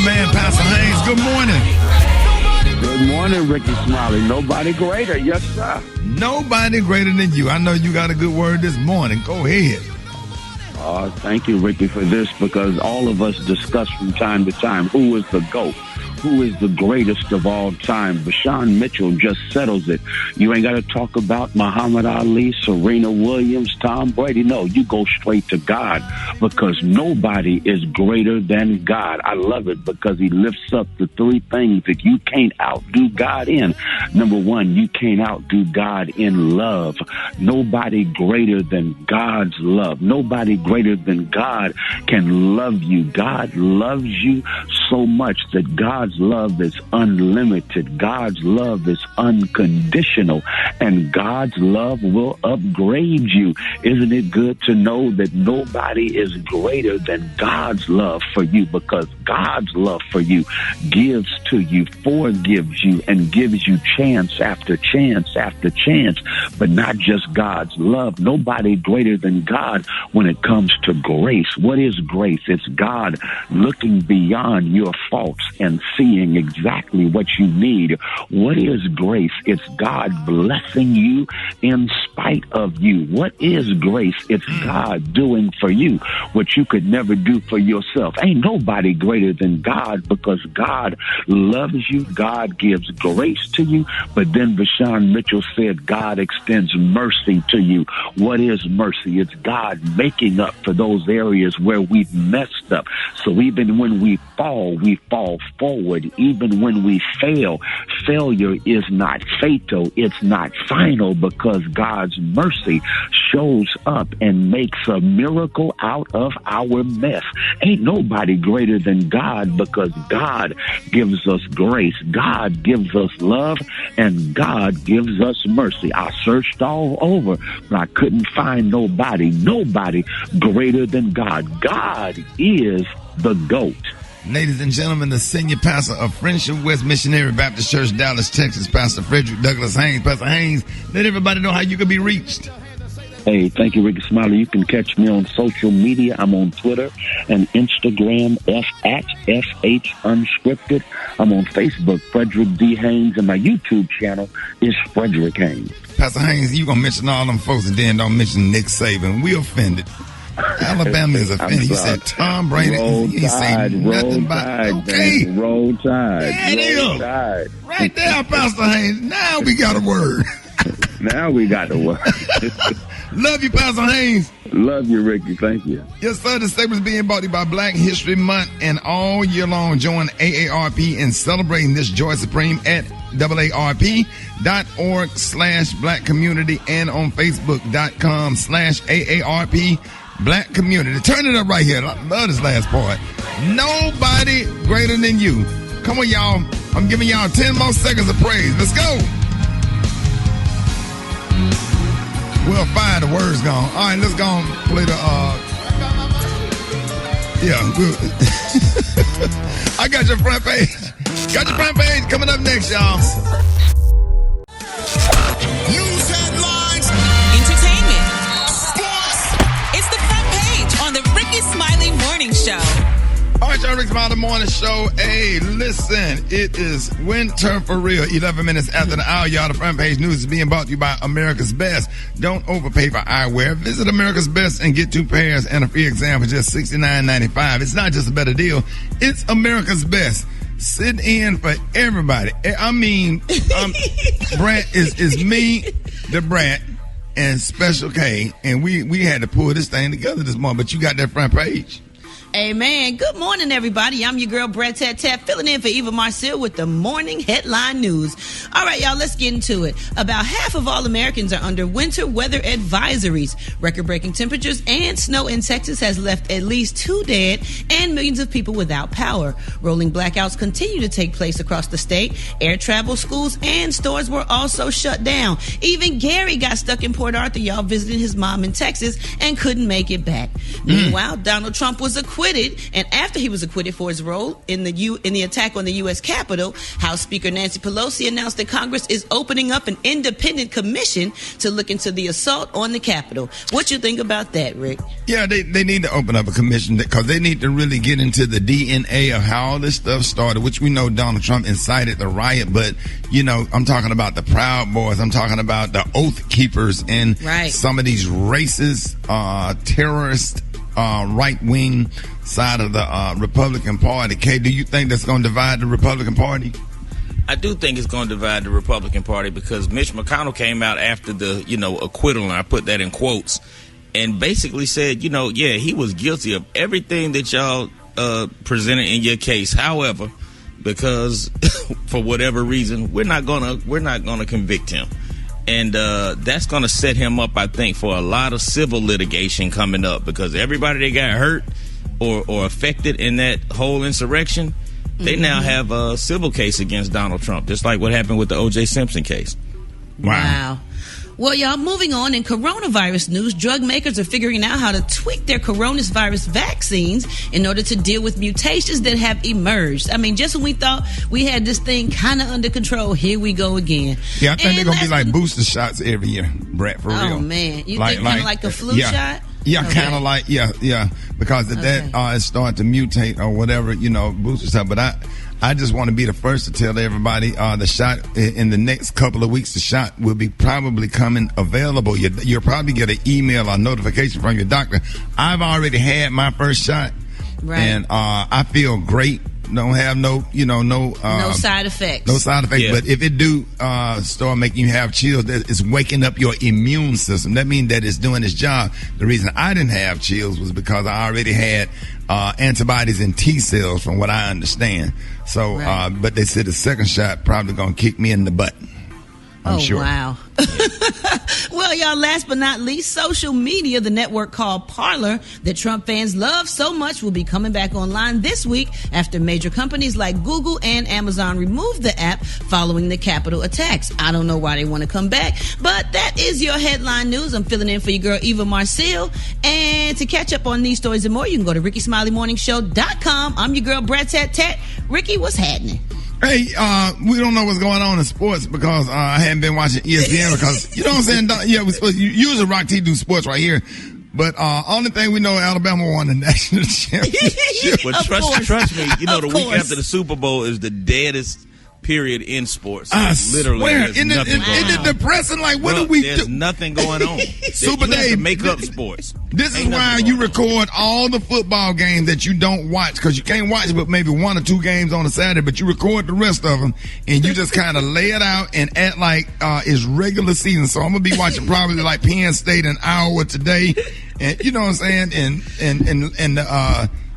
man, Pastor Haynes. Good morning. Good morning, Rickey Smiley. Nobody greater. Yes, sir. Nobody greater than you. I know you got a good word this morning. Go ahead. Thank you, Rickey, for this, because all of us discuss from time to time who is the GOAT. Who is the greatest of all time? Vashawn Mitchell just settles it. You ain't got to talk about Muhammad Ali, Serena Williams, Tom Brady. No, you go straight to God, because nobody is greater than God. I love it because he lifts up the three things that you can't outdo God in. Number one, you can't outdo God in love. Nobody greater than God's love. Nobody greater than God can love you. God loves you so much that God's love is unlimited. God's love is unconditional, and God's love will upgrade you. Isn't it good to know that nobody is greater than God's love for you, because God's love for you gives to you, forgives you, and gives you chance after chance after chance. But not just God's love. Nobody greater than God when it comes to grace. What is grace? It's God looking beyond your faults and seeing exactly what you need. What is grace? It's God blessing you in spite of you. What is grace? It's God doing for you what you could never do for yourself. Ain't nobody greater than God, because God loves you. God gives grace to you. But then Vashawn Mitchell said God extends mercy to you. What is mercy? It's God making up for those areas where we've messed up. So even when we fall forward. Even when we fail, failure is not fatal. It's not final, because God's mercy shows up and makes a miracle out of our mess. Ain't nobody greater than God, because God gives us grace. God gives us love, and God gives us mercy. I searched all over, but I couldn't find nobody greater than God. God is the GOAT. Ladies and gentlemen, the senior pastor of Friendship West Missionary Baptist Church, Dallas, Texas, Pastor Frederick Douglass Haynes. Pastor Haynes, let everybody know how you can be reached. Hey, thank you, Rickey Smiley. You can catch me on social media. I'm on Twitter and Instagram, at FH Unscripted. I'm on Facebook, Frederick D. Haynes, and my YouTube channel is Frederick Haynes. Pastor Haynes, you going to mention all them folks and then don't mention Nick Saban. We offended. Alabama is offended. You said Tom Brady. He said nothing about. Okay. Roll Tide. There it is. Right there, Pastor Haynes. Now we got a word. Now we got a word. Love you, Pastor Haynes. Love you, Rickey. Thank you. Yes, sir. The segment is being brought to you by Black History Month, and all year long, join AARP in celebrating this joy supreme at AARP.org/Black Community and on Facebook.com/AARP Black Community. Turn it up right here. I love this last part. Nobody greater than you. Come on, y'all. I'm giving y'all 10 more seconds of praise. Let's go. Well, fine. The word's gone. All right, let's go and play the, I got your front page. Got your front page coming up next, y'all. News headlines. Entertainment. Sports. It's the front page on the Rickey Smiley Morning Show. All right, y'all, Rickey Smiley Morning Show. Hey, listen, it is winter for real. 11 minutes after the hour, y'all. The front page news is being brought to you by America's Best. Don't overpay for eyewear. Visit America's Best and get 2 pairs and a free exam for just $69.95. It's not just a better deal. It's America's Best. Sit in for everybody. I mean, Brat is me, the Brat, and Special K, and we had to pull this thing together this morning, but you got that front page. Amen. Good morning, everybody. I'm your girl, Brat Tat Tat, filling in for Eva Marcel with the morning headline news. All right, y'all, let's get into it. About half of all Americans are under winter weather advisories. Record-breaking temperatures and snow in Texas has left at least 2 dead and millions of people without power. Rolling blackouts continue to take place across the state. Air travel, schools, and stores were also shut down. Even Gary got stuck in Port Arthur, y'all, visiting his mom in Texas and couldn't make it back. Meanwhile, Donald Trump was acquitted acquitted, and after he was acquitted for his role in the attack on the U.S. Capitol, House Speaker Nancy Pelosi announced that Congress is opening up an independent commission to look into the assault on the Capitol. What you think about that, Rick? Yeah, they need to open up a commission because they need to really get into the DNA of how all this stuff started, which we know Donald Trump incited the riot, but, you know, I'm talking about the Proud Boys. I'm talking about the Oath Keepers and some of these racist, terrorist, right-wing side of the Republican Party. Kay, do you think that's going to divide the Republican Party? I do think it's going to divide the Republican Party because Mitch McConnell came out after the, acquittal, and I put that in quotes, and basically said, he was guilty of everything that y'all presented in your case. However, because for whatever reason, we're not gonna convict him. And that's going to set him up, I think, for a lot of civil litigation coming up because everybody that got hurt or affected in that whole insurrection, they now have a civil case against Donald Trump, just like what happened with the O.J. Simpson case. Wow. Well, y'all, moving on in coronavirus news, drug makers are figuring out how to tweak their coronavirus vaccines in order to deal with mutations that have emerged. I mean, just when we thought we had this thing kind of under control, here we go again. Yeah, I think they're going to be like booster shots every year, Brat, for real. Oh, man. You think kind of like a flu shot? Yeah, okay. Kind of like, yeah, because that is starting to mutate or whatever, booster stuff. But I just want to be the first to tell everybody the shot in the next couple of weeks, the shot will be probably coming available. You'll probably get an email or notification from your doctor. I've already had my first shot, and I feel great. Don't have no side effects. No side effects. Yeah. But if it do start making you have chills, it's waking up your immune system. That means that it's doing its job. The reason I didn't have chills was because I already had antibodies and T cells, from what I understand. So, but they said the second shot probably gonna kick me in the butt. I'm sure. Wow. Well, y'all, last but not least, social media, the network called Parler that Trump fans love so much, will be coming back online this week after major companies like Google and Amazon removed the app following the Capitol attacks. I don't know why they want to come back, but that is your headline news. I'm filling in for your girl, Eva Marcille. And to catch up on these stories and more, you can go to RickySmileyMorningShow.com. I'm your girl, Brat Tat Tat. Ricky, what's happening? Hey, we don't know what's going on in sports because I haven't been watching ESPN because, you know what I'm saying? Yeah, usually Rock T do sports right here. But only thing we know, Alabama won the national championship. Well, trust me, the week after the Super Bowl is the deadest period in sports. I swear. Isn't it depressing? Like, what do we do? There's nothing going on. Super Day, make up sports. This is why you record all the football games that you don't watch, because you can't watch but maybe 1 or 2 games on a Saturday, but you record the rest of them, and you just kind of lay it out and act like it's regular season. So I'm going to be watching probably like Penn State and Iowa today, and you know what I'm saying, and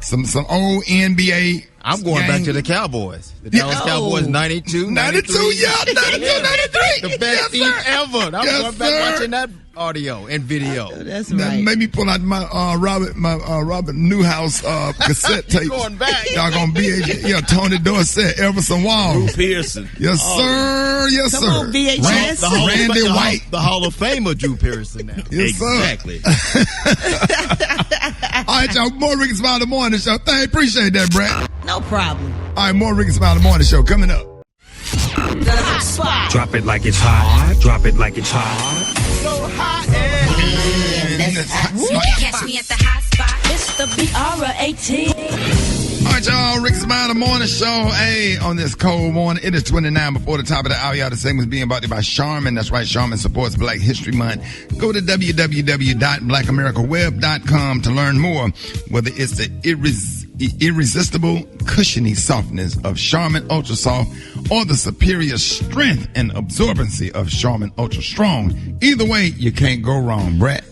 some old NBA. I'm going back to the Cowboys. The Dallas Cowboys, 92, 93. 92, 93. The best team ever. I'm going back watching that audio and video. That's right. Made me pull out my Robert Newhouse cassette tapes. Going back. Y'all gonna VHS. Yeah, Tony Dorsett, Everson Walls. Drew Pearson. Yes, sir. Yes, Come sir. on, VHS. Randy White. The Hall of Famer Drew Pearson now. Yes, exactly. All right, y'all. More Rickey Smiley Morning Show. Appreciate that, Brat. No problem. All right, more Rickey Smiley Morning Show coming up. The hot spot. Drop it like it's hot. Drop it like it's hot. So hot. Catch me at the hot spot. It's the BR18. All right, y'all. Rickey Smiley Morning Show. Hey, on this cold morning, it is 29 before the top of the hour. Y'all, the segment is being brought to you by Charmin. That's right, Charmin supports Black History Month. Go to www.blackamericaweb.com to learn more. Whether it's the irresistible, cushiony softness of Charmin Ultra Soft or the superior strength and absorbency of Charmin Ultra Strong. Either way, you can't go wrong, Brat.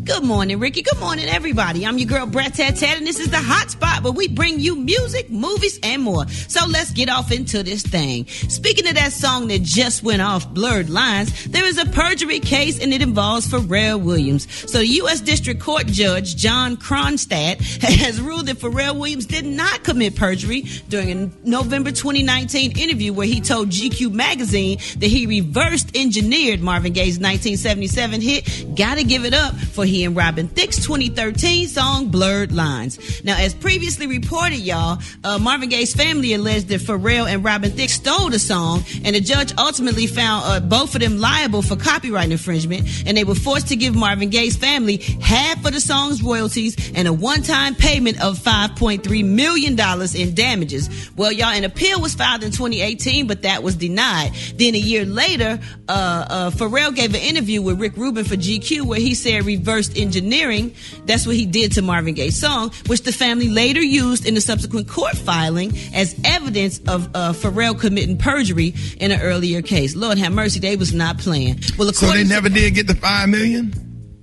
Good morning, Ricky. Good morning, everybody. I'm your girl, Brat Tat Tat, and this is the hot spot where we bring you music, movies, and more. So let's get off into this thing. Speaking of that song that just went off, Blurred Lines, there is a perjury case, and it involves Pharrell Williams. So the U.S. District Court Judge John Kronstadt has ruled that Pharrell Williams did not commit perjury during a November 2019 interview where he told GQ magazine that he reversed engineered Marvin Gaye's 1977 hit, Gotta Give It Up, for he and Robin Thicke's 2013 song Blurred Lines. Now, as previously reported, y'all, Marvin Gaye's family alleged that Pharrell and Robin Thicke stole the song, and the judge ultimately found both of them liable for copyright infringement, and they were forced to give Marvin Gaye's family half of the song's royalties and a one-time payment of $5.3 million in damages. Well, y'all, an appeal was filed in 2018, but that was denied. Then a year later, Pharrell gave an interview with Rick Rubin for GQ where he said reverse engineering, that's what he did to Marvin Gaye's song, which the family later used in the subsequent court filing as evidence of Pharrell committing perjury in an earlier case. Lord have mercy, they was not playing. Well, so they never did get the $5 million?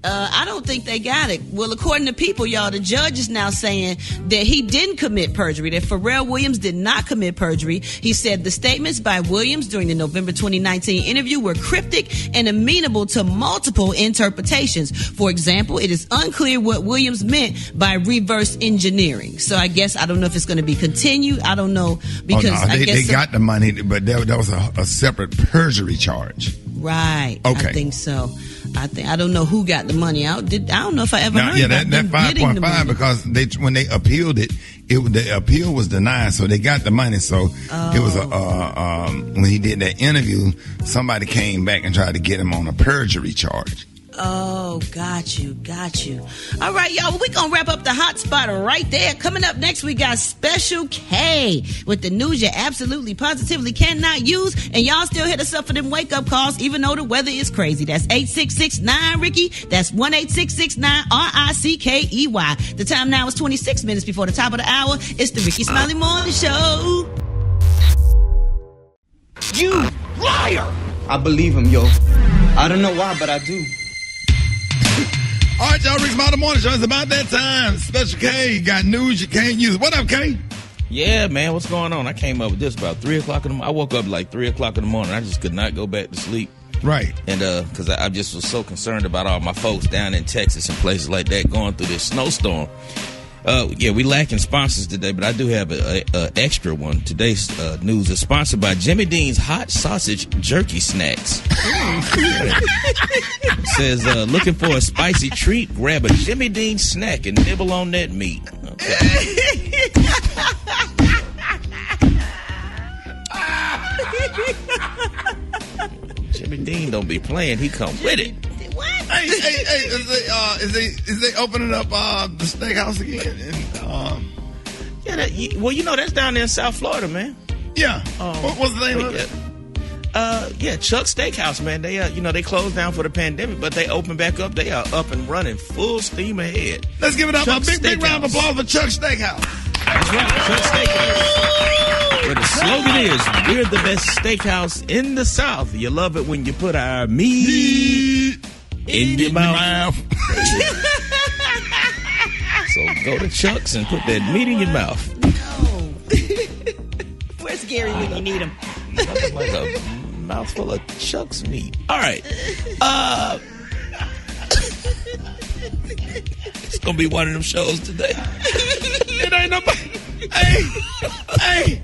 I don't think they got it. Well, according to People, y'all, the judge is now saying that he didn't commit perjury, that Pharrell Williams did not commit perjury. He said the statements by Williams during the November 2019 interview were cryptic and amenable to multiple interpretations. For example, it is unclear what Williams meant by reverse engineering. So I guess, I don't know if it's going to be continued. I don't know, because they got the money, but that was a separate perjury charge. Right. Okay. I think so. I don't know who got the money out. I don't know if I ever heard about that them getting the 5.5 money. because when they appealed the appeal was denied, so they got the money. So it was when he did that interview, somebody came back and tried to get him on a perjury charge. Oh, got you. All right, y'all, we're going to wrap up the hot spot right there. Coming up next, we got Special K with the news you absolutely, positively cannot use. And y'all still hit us up for them wake-up calls, even though the weather is crazy. That's 866-9-RICKY. That's 1-866-9-RICKEY. The time now is 26 minutes before the top of the hour. It's the Rickey Smiley Morning Show. You liar! I believe him, yo. I don't know why, but I do. All right, y'all, Rick's Smiley Morning Show. It's about that time. Special K got news you can't use. What up, K? Yeah, man, what's going on? I came up with this about 3 o'clock in the morning. I woke up like 3 o'clock in the morning. I just could not go back to sleep. Right. And because I just was so concerned about all my folks down in Texas and places like that going through this snowstorm. We lacking sponsors today, but I do have a extra one. Today's news is sponsored by Jimmy Dean's Hot Sausage Jerky Snacks. It says, looking for a spicy treat? Grab a Jimmy Dean snack and nibble on that meat. Okay. Jimmy Dean don't be playing. He come with it. What? Hey, is they opening up the steakhouse again? That's down there in South Florida, man. Yeah. What's the name of it? Chuck Steakhouse, man. They they closed down for the pandemic, but they opened back up. They are up and running, full steam ahead. Let's give it up. Chuck A big round of applause for Chuck Steakhouse. That's right, Chuck Steakhouse. Where the slogan is, we're the best steakhouse in the South. You love it when you put our meat in your mouth. So go to Chuck's and put that meat in your mouth. No. Where's Gary when you need him? Like a mouthful of Chuck's meat. All right. It's going to be one of them shows today. It ain't nobody. Hey.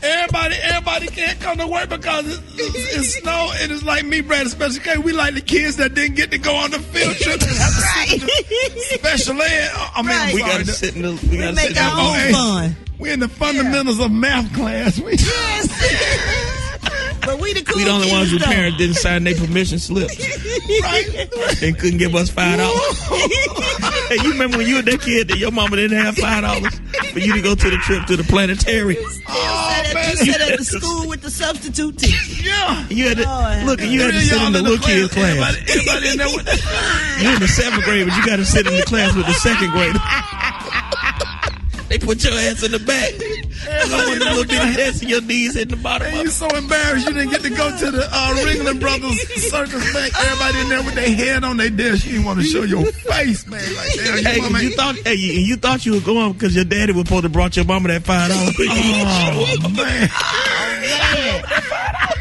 Everybody can't come to work because it's snow, and it's like me, Brad, Special K. We like the kids that didn't get to go on the field trip and have to sit in the special ed. We got to sit in the. We got to sit in our own fun. We're in the fundamentals of math class. Yes. But we the cool We the only ones whose though. parents didn't sign their permission slips. Right. And couldn't give us $5. Hey, you remember when you were that kid that your mama didn't have $5 for you to go to the trip to the planetarium? You sat at the school with the substitute teacher. Yeah. You had to you had to sit in the little kid class. Everybody in there with that. You're in the 7th grade, but you got to sit in the class with the 2nd grader. They put your ass in the back. With a little bit of desk and your knees hitting the bottom. And you so embarrassed you didn't get to go to the Ringling Brothers Circus back. Everybody in there with their head on their desk. You didn't want to show your face, man. Like, damn, you thought you were going because your daddy was supposed to brought your mama that $5. Oh, man.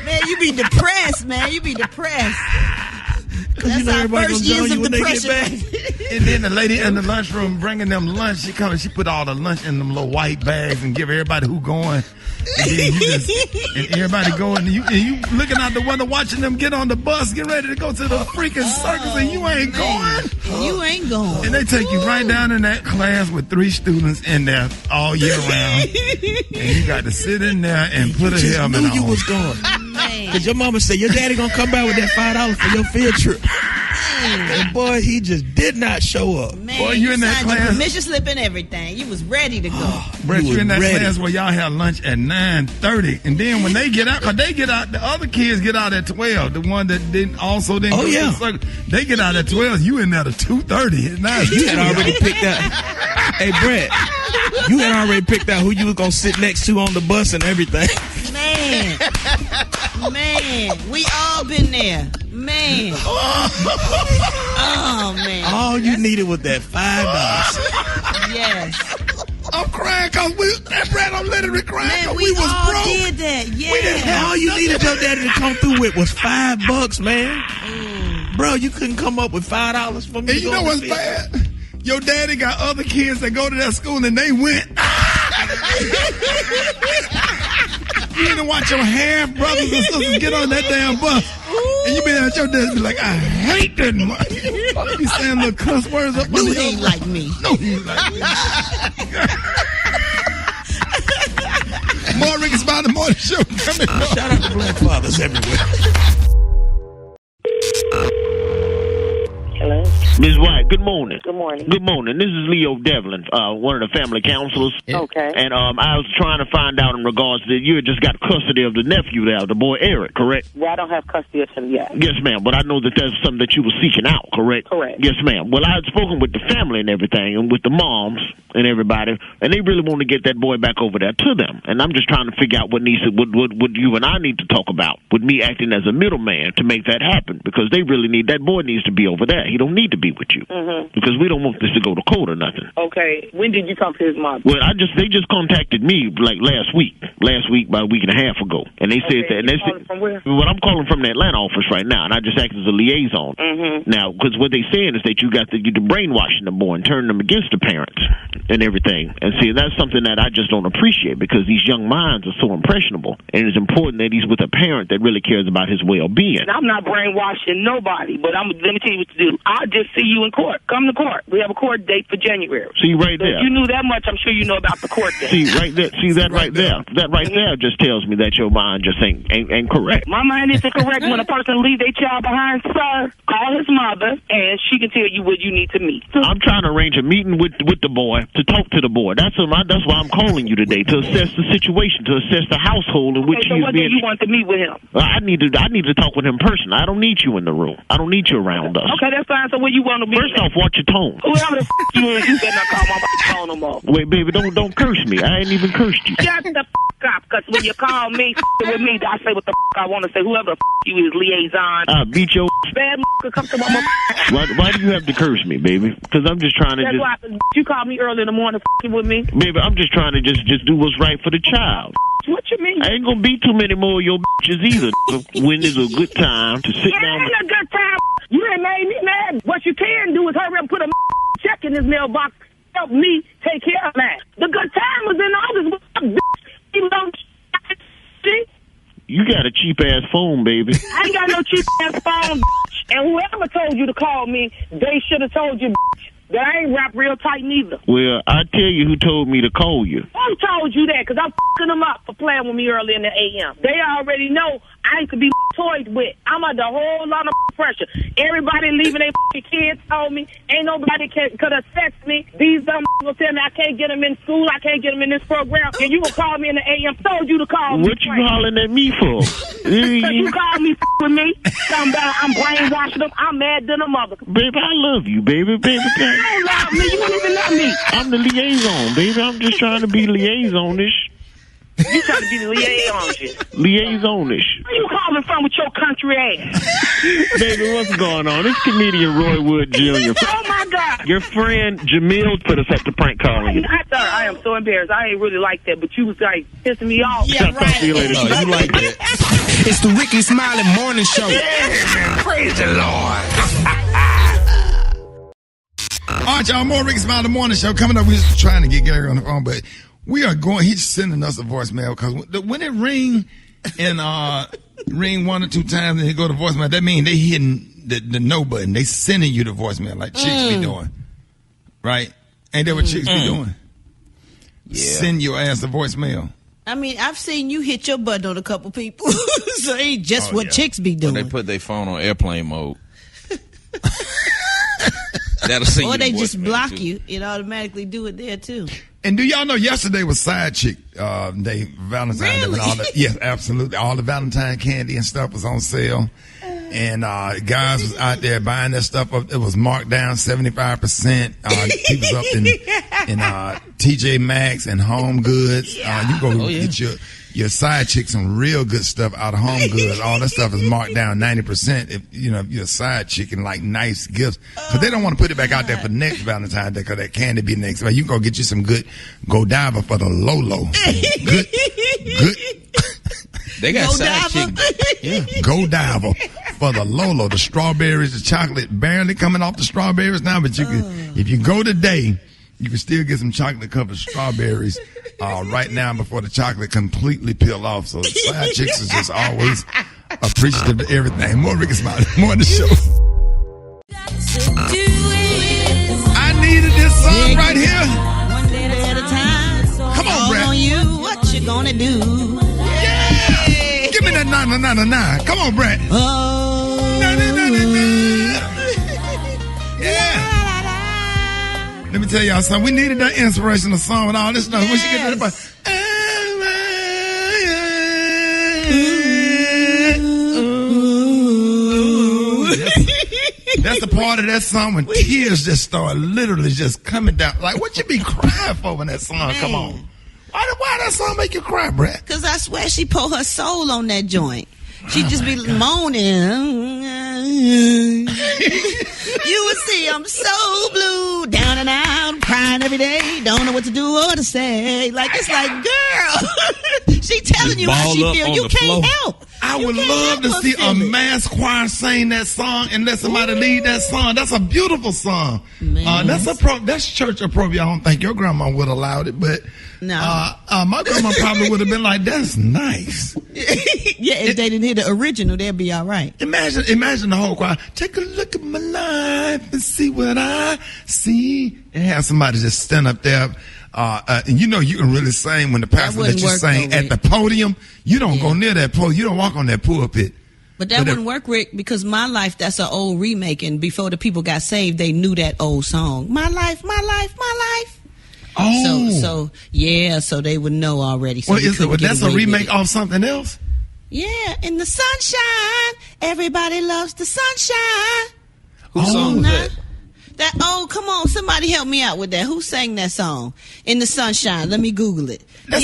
Man, you be depressed, man. You be depressed. That's our first years of depression. And then the lady in the lunchroom bringing them lunch, she put all the lunch in them little white bags and give everybody who going. And then and everybody going, and you looking out the window watching them get on the bus, get ready to go to the freaking circus, and you ain't going. You ain't going. And they take you right down in that class with 3 students in there all year round, and you got to sit in there and put a helmet on. You was going. Because your mama said your daddy gonna come back with that $5 for your field trip. And boy, he just did not show up. Man, boy, you in that class. Your permission slip and everything. You was ready to go. Brett, you in that class where y'all have lunch at 9:30, and then when they get out, cause they get out, the other kids get out at 12. The one that didn't go to the circle, they get out at 12. You in there to 2:30. Now you had already picked out. Hey, Brett, you had already picked out who you was gonna sit next to on the bus and everything. Man, we all been there. Man. Oh, man. All you needed was that $5. Yes. I'm crying because Brad, I'm literally crying. Man, we was all broke. did that. Yeah. All you needed your daddy to come through with was $5, man. Bro, you couldn't come up with $5 for me. And you know what's bad? Your daddy got other kids that go to that school and they went. You need to watch your half brothers and sisters get on that damn bus. And you be there at your desk be like, I hate that much. You be saying little cuss words up under he ain't like me. No, he ain't like me. More Rickey Smiley Morning Show coming up. Shout out to black fathers everywhere. Hello? Ms. White, good morning. Good morning. Good morning. This is Leo Devlin, one of the family counselors. Okay. And I was trying to find out in regards to you had just got custody of the nephew there, the boy Eric, correct? Well, I don't have custody of him yet. Yes, ma'am. But I know that that's something that you were seeking out, correct? Correct. Yes, ma'am. Well, I had spoken with the family and everything, and with the moms and everybody, and they really want to get that boy back over there to them. And I'm just trying to figure out what you and I need to talk about with me acting as a middleman to make that happen, because they really need that boy needs to be over there. He don't need to be with you because we don't want this to go to court or nothing. Okay. When did you talk to his mom? Well, they just contacted me like last week, about a week and a half ago, and they said that. And they said, from where? Well, I'm calling from the Atlanta office right now, and I just act as a liaison. Now, because what they saying is that you got the brainwashing the boy and turning them against the parents and everything. And see, that's something that I just don't appreciate, because these young minds are so impressionable, and it's important that he's with a parent that really cares about his well-being. I'm not brainwashing nobody, but let me tell you what to do. I'll just see you in court. Come to court. We have a court date for January. See right there. If you knew that much, I'm sure you know about the court date. See right there. See that right there. That right there just tells me that your mind just ain't correct. My mind isn't correct. When a person leaves their child behind, sir, call his mother, and she can tell you what you need to meet. I'm trying to arrange a meeting with the boy, to talk to the boy. That's why I'm calling you today, to assess the situation, to assess the household in which so he's what being. Do you want to meet with him? I need to talk with him personally. I don't need you in the room. I don't need you around us. Okay, that's fine. So where you want to meet? First off, watch your tone. Whoever the you is, you better not call my phone no more. Wait, baby, don't curse me. I ain't even cursed you. Shut the up, because when you call me with me, I say what the I want to say. Whoever the you is, liaison. I beat your bad come to my Why do you have to curse me, baby? Because I'm just trying to. That's why you called me early in the morning with me. Baby, I'm just trying to just do what's right for the child. What you mean? I ain't gonna be too many more of your bitches either. When there's a good time to sit down. It ain't a good time. You ain't made me mad. What you can do is hurry up and put a check in his mailbox. Help me take care of that. The good time was in August. You got a cheap ass phone, baby. I ain't got no cheap ass phone. And whoever told you to call me, they should have told you that I ain't wrapped real tight neither. Well, I tell you who told me to call you. Who told you that? Because I'm f***ing them up for playing with me early in the a.m. They already know I ain't to be toyed with. I'm under a whole lot of pressure. Everybody leaving their kids told me. Ain't nobody could assess me. These dumb will tell me I can't get them in school. I can't get them in this program. And you will call me in the a.m. Told you to call me. What you hollering at me for? Because you called me with me. Talking about I'm brainwashing them. I'm mad than a mother. Baby, I love you, baby. Baby, you don't love me. You don't even love me. I'm the liaison, baby. I'm just trying to be liaison-ish. You trying to be the liaison-ish? Liaison-ish. Where you calling from with your country ass? Baby, what's going on? It's comedian Roy Wood Jr. Oh, my God. Your friend Jamil put us up to prank calling you. I am so embarrassed. I ain't really like that, but you was like pissing me off. Yeah, right. See you later. No, you like that. It's the Rickey Smiley Morning Show. Praise the Lord. All right, y'all, more Rickey Smiley the Morning Show coming up. We're just trying to get Gary on the phone, but we are going. He's sending us a voicemail because when it ring and ring 1 or 2 times and it go to voicemail, that means they hitting the no button. They sending you the voicemail like chicks be doing, right? Ain't that what chicks be doing? Yeah. Send your ass a voicemail. I mean, I've seen you hit your button on a couple people, so it ain't just what chicks be doing. When they put their phone on airplane mode. That'll see or they just block you. It automatically do it there too. And do y'all know yesterday was Side Chick Day, Valentine's Day, and all that? Yes, absolutely. All the Valentine candy and stuff was on sale, and guys was out there buying that stuff up. It was marked down 75%. People up in TJ Maxx and Home Goods. You go get your Side Chick some real good stuff out of Home Goods. All that stuff is marked down 90%. If you're a Side Chick and like nice gifts, because they don't want to put it back out there for next Valentine's Day because that candy be next. But you can go get you some good Godiva for the Lolo. Good. They got Side Chick. Yeah, Godiva for the Lolo. The strawberries, the chocolate barely coming off the strawberries now, but you can if you go today. You can still get some chocolate-covered strawberries right now before the chocolate completely peel off. So Side Chicks is just always appreciative of everything. More Rickey Smiley, more on the show. I needed this song right here. One day at a time. Come on, Brat. On you, what you gonna do? Yeah. Give me that 999. Come on, Brat. Oh. Yeah. Let me tell y'all something. We needed that inspirational song and all this stuff. When she get to the part, that's the part of that song when tears just start literally just coming down. Like, what you be crying for when that song come on? Why that song make you cry, Brat? Because I swear she pour her soul on that joint. She just be moaning. You would see I'm so blue, down and out, crying every day, don't know what to do or to say. Like, it's like, girl, she telling you how she feel. You can't help. I would love to see a mass choir sing that song and let somebody lead that song. That's a beautiful song. That's church appropriate. I don't think your grandma would have allowed it, but no. My grandma probably would have been like, that's nice. Yeah, if they didn't hear the original, they'd be all right. Imagine the whole choir. Take a look at my life and see what I see. And have somebody just stand up there. And you can really sing when the pastor lets you sing at the podium. You don't go near that podium. You don't walk on that pulpit. But that wouldn't work, Rick, because My Life, that's an old remake. And before the people got saved, they knew that old song. My life, my life, my life. Oh. So they would know already. So that's a remake of something else? Yeah, in the sunshine. Everybody loves the sunshine. Whose song was that? Come on, somebody help me out with that. Who sang that song? In the Sunshine. Let me Google it. That's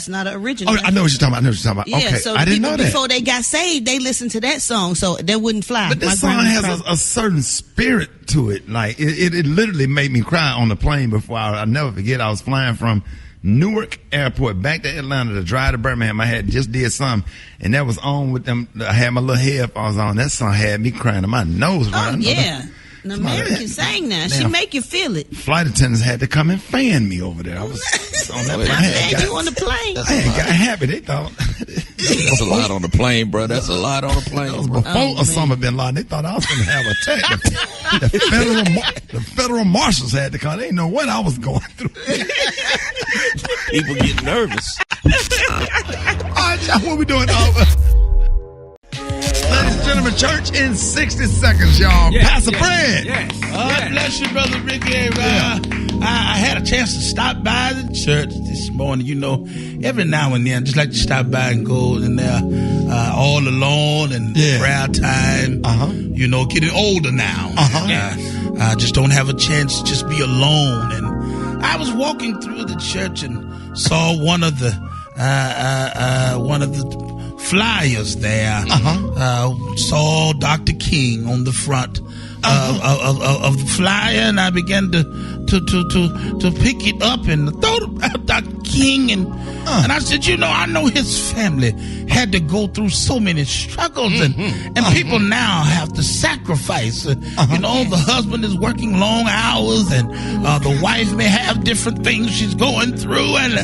not an original. Oh, I know what you're talking about. Yeah, okay, so I didn't know that. Before they got saved, they listened to that song, so that wouldn't fly. But this song has a certain spirit to it. Like, it literally made me cry on the plane before. I'll never forget, I was flying from Newark Airport back to Atlanta to drive to Birmingham. I had just did something, and that was on with them. I had my little headphones on. That song had me crying and my nose running. Oh, yeah. An American sang that. She make you feel it. Flight attendants had to come and fan me over there. I was on that plane. You on the plane. I got happy. They thought. That's a lot on the plane, bro. That's a lot on the plane. That was before Osama bin Laden. They thought I was going to have a attack. The federal marshals had to come. They didn't know what I was going through. People get nervous. All right, y'all, what we doing? Ladies and gentlemen, church in 60 seconds, y'all. Pastor Fred. Yes. God bless you, Brother Rickey. I had a chance to stop by the church this morning. Every now and then, just like to stop by and go in there all alone and prayer time. Getting older now. I just don't have a chance to just be alone. And I was walking through the church and saw one of the flyers there. Saw Dr. King on the front of the flyer, and I began to pick it up and throw it at Dr. King, and I said, I know his family had to go through so many struggles, and people now have to sacrifice. The husband is working long hours, and the wife may have different things she's going through, and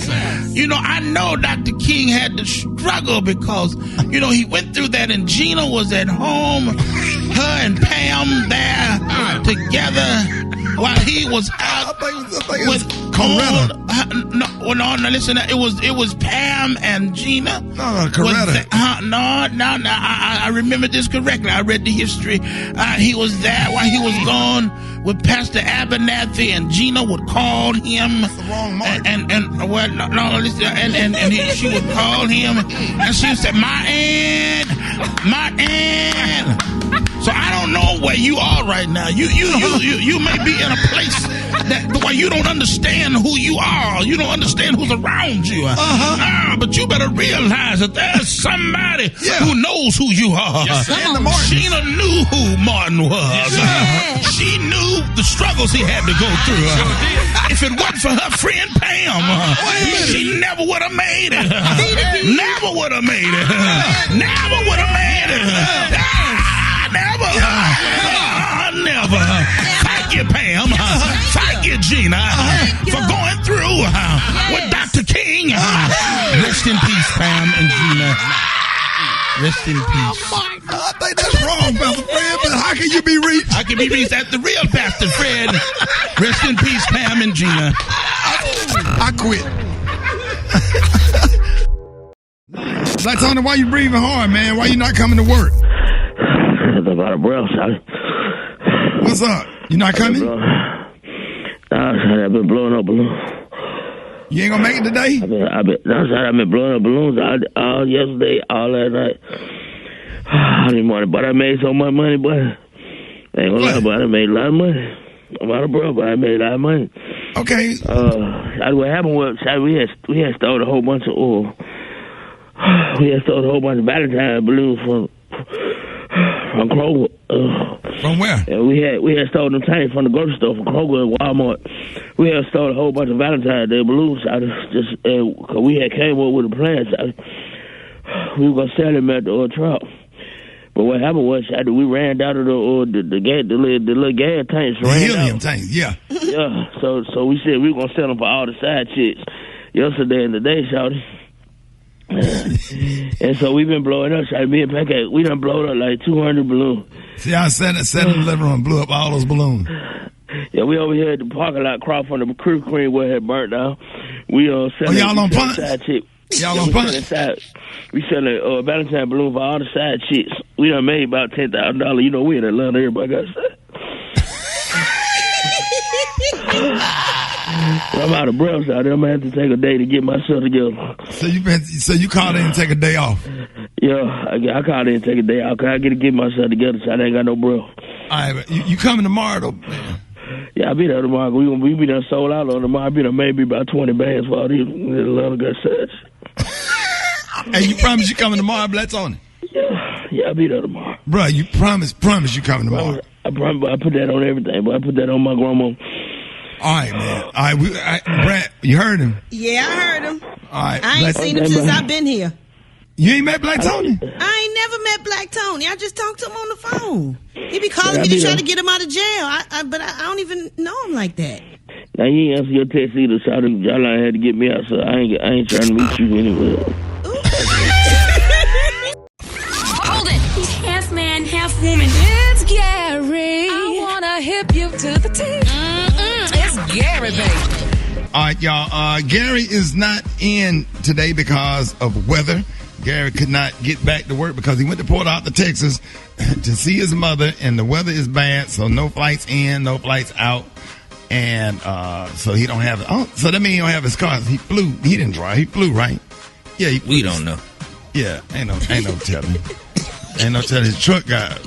I know Dr. King had to struggle because he went through that, and Gina was at home, her and Pam there together while he was out with Coretta. No, listen, it was Pam and Gina. No, Coretta. I remember this correctly. I read the history. He was there while he was gone with Pastor Abernathy, and Gina would call him. That's the wrong mark. She would call him, and she would say, my aunt. So I don't know where you are right now. You may be in a place where you don't understand who you are. You don't understand who's around you. But you better realize that there's somebody who knows who you are. Gina knew who Martin was. She knew the struggles he had to go through. If it wasn't for her friend Pam, she never would have made it. Never would have made it. Never would have made it. Never. Thank you, Pam. Thank you, Gina, for going through with Dr. King. Rest in peace, Pam and Gina. Rest in peace. I think that's wrong, Pastor Fred, but how can you be reached? I can be reached at the real Pastor Fred. Rest in peace, Pam and Gina. I quit. Black Tony, why you breathing hard, man? Why you not coming to work? About a breath, son. What's up? You not coming? I've been blowing up balloons. You ain't gonna make it today? I've been blowing up balloons all yesterday, all last night. I didn't want it, but I made so much money, boy. I ain't gonna lie, but I made a lot of money. I'm out of breath, but I made a lot of money. Okay. What happened was, we had stole a whole bunch of oil. We had stole a whole bunch of Valentine balloons from Kroger. From where? And we had stole them tanks from the grocery store, from Kroger and Walmart. We had stole a whole bunch of Valentine Day balloons out of cause we had came up with a plan. We were gonna sell them at the truck. But what happened was, we ran out of the little gas tanks. The helium tanks, yeah. Yeah. So we said we were gonna sell them for all the side chicks yesterday and today, shawty. And so we've been blowing up. Me and Pancake, we done blown up like 200 balloons. See, I sat in the living room and blew up all those balloons. Yeah, we over here at the parking lot across from the Krispy Kreme where it had burnt down. We selling. Y'all on punch? Y'all on punch? We selling Valentine balloon for all the side chicks. We done made about $10,000. You know, we in Atlanta. Everybody got set. I'm out of breath out there. I'm gonna have to take a day to get myself together. So you called in and take a day off? Yeah, I called in and take a day off. I get to get myself together, so I ain't got no breath. All right, but you coming tomorrow though, man? Yeah, I'll be there tomorrow. We be done sold out on tomorrow. I'll be there maybe about 20 bands for all these little got sets. Hey, you promise you coming tomorrow, Black Tony? Yeah, I'll be there tomorrow. Bro, you promise you coming tomorrow? I put that on everything, but I put that on my grandma. All right, man. All right, Brat, you heard him? Yeah, I heard him. All right. I ain't seen him since I've been here. You ain't met Black Tony? I ain't never met Black Tony. I just talked to him on the phone. He be calling me to try to get him out of jail. But I don't even know him like that. Now, you ain't answer your text either, so y'all had to get me out, so I ain't trying to meet you anywhere. Hold it. He's half man, half woman. It's Gary. I wanna hip you to the teeth. It's Gary, baby. All right, y'all. Gary is not in today because of weather. Gary could not get back to work because he went to Port Arthur, Texas to see his mother, and the weather is bad, so no flights in, no flights out. And so he don't have so that means he don't have his car. He flew. He didn't drive. He flew, right? Yeah, we don't know. Yeah, ain't no telling. Ain't no telling. His truck got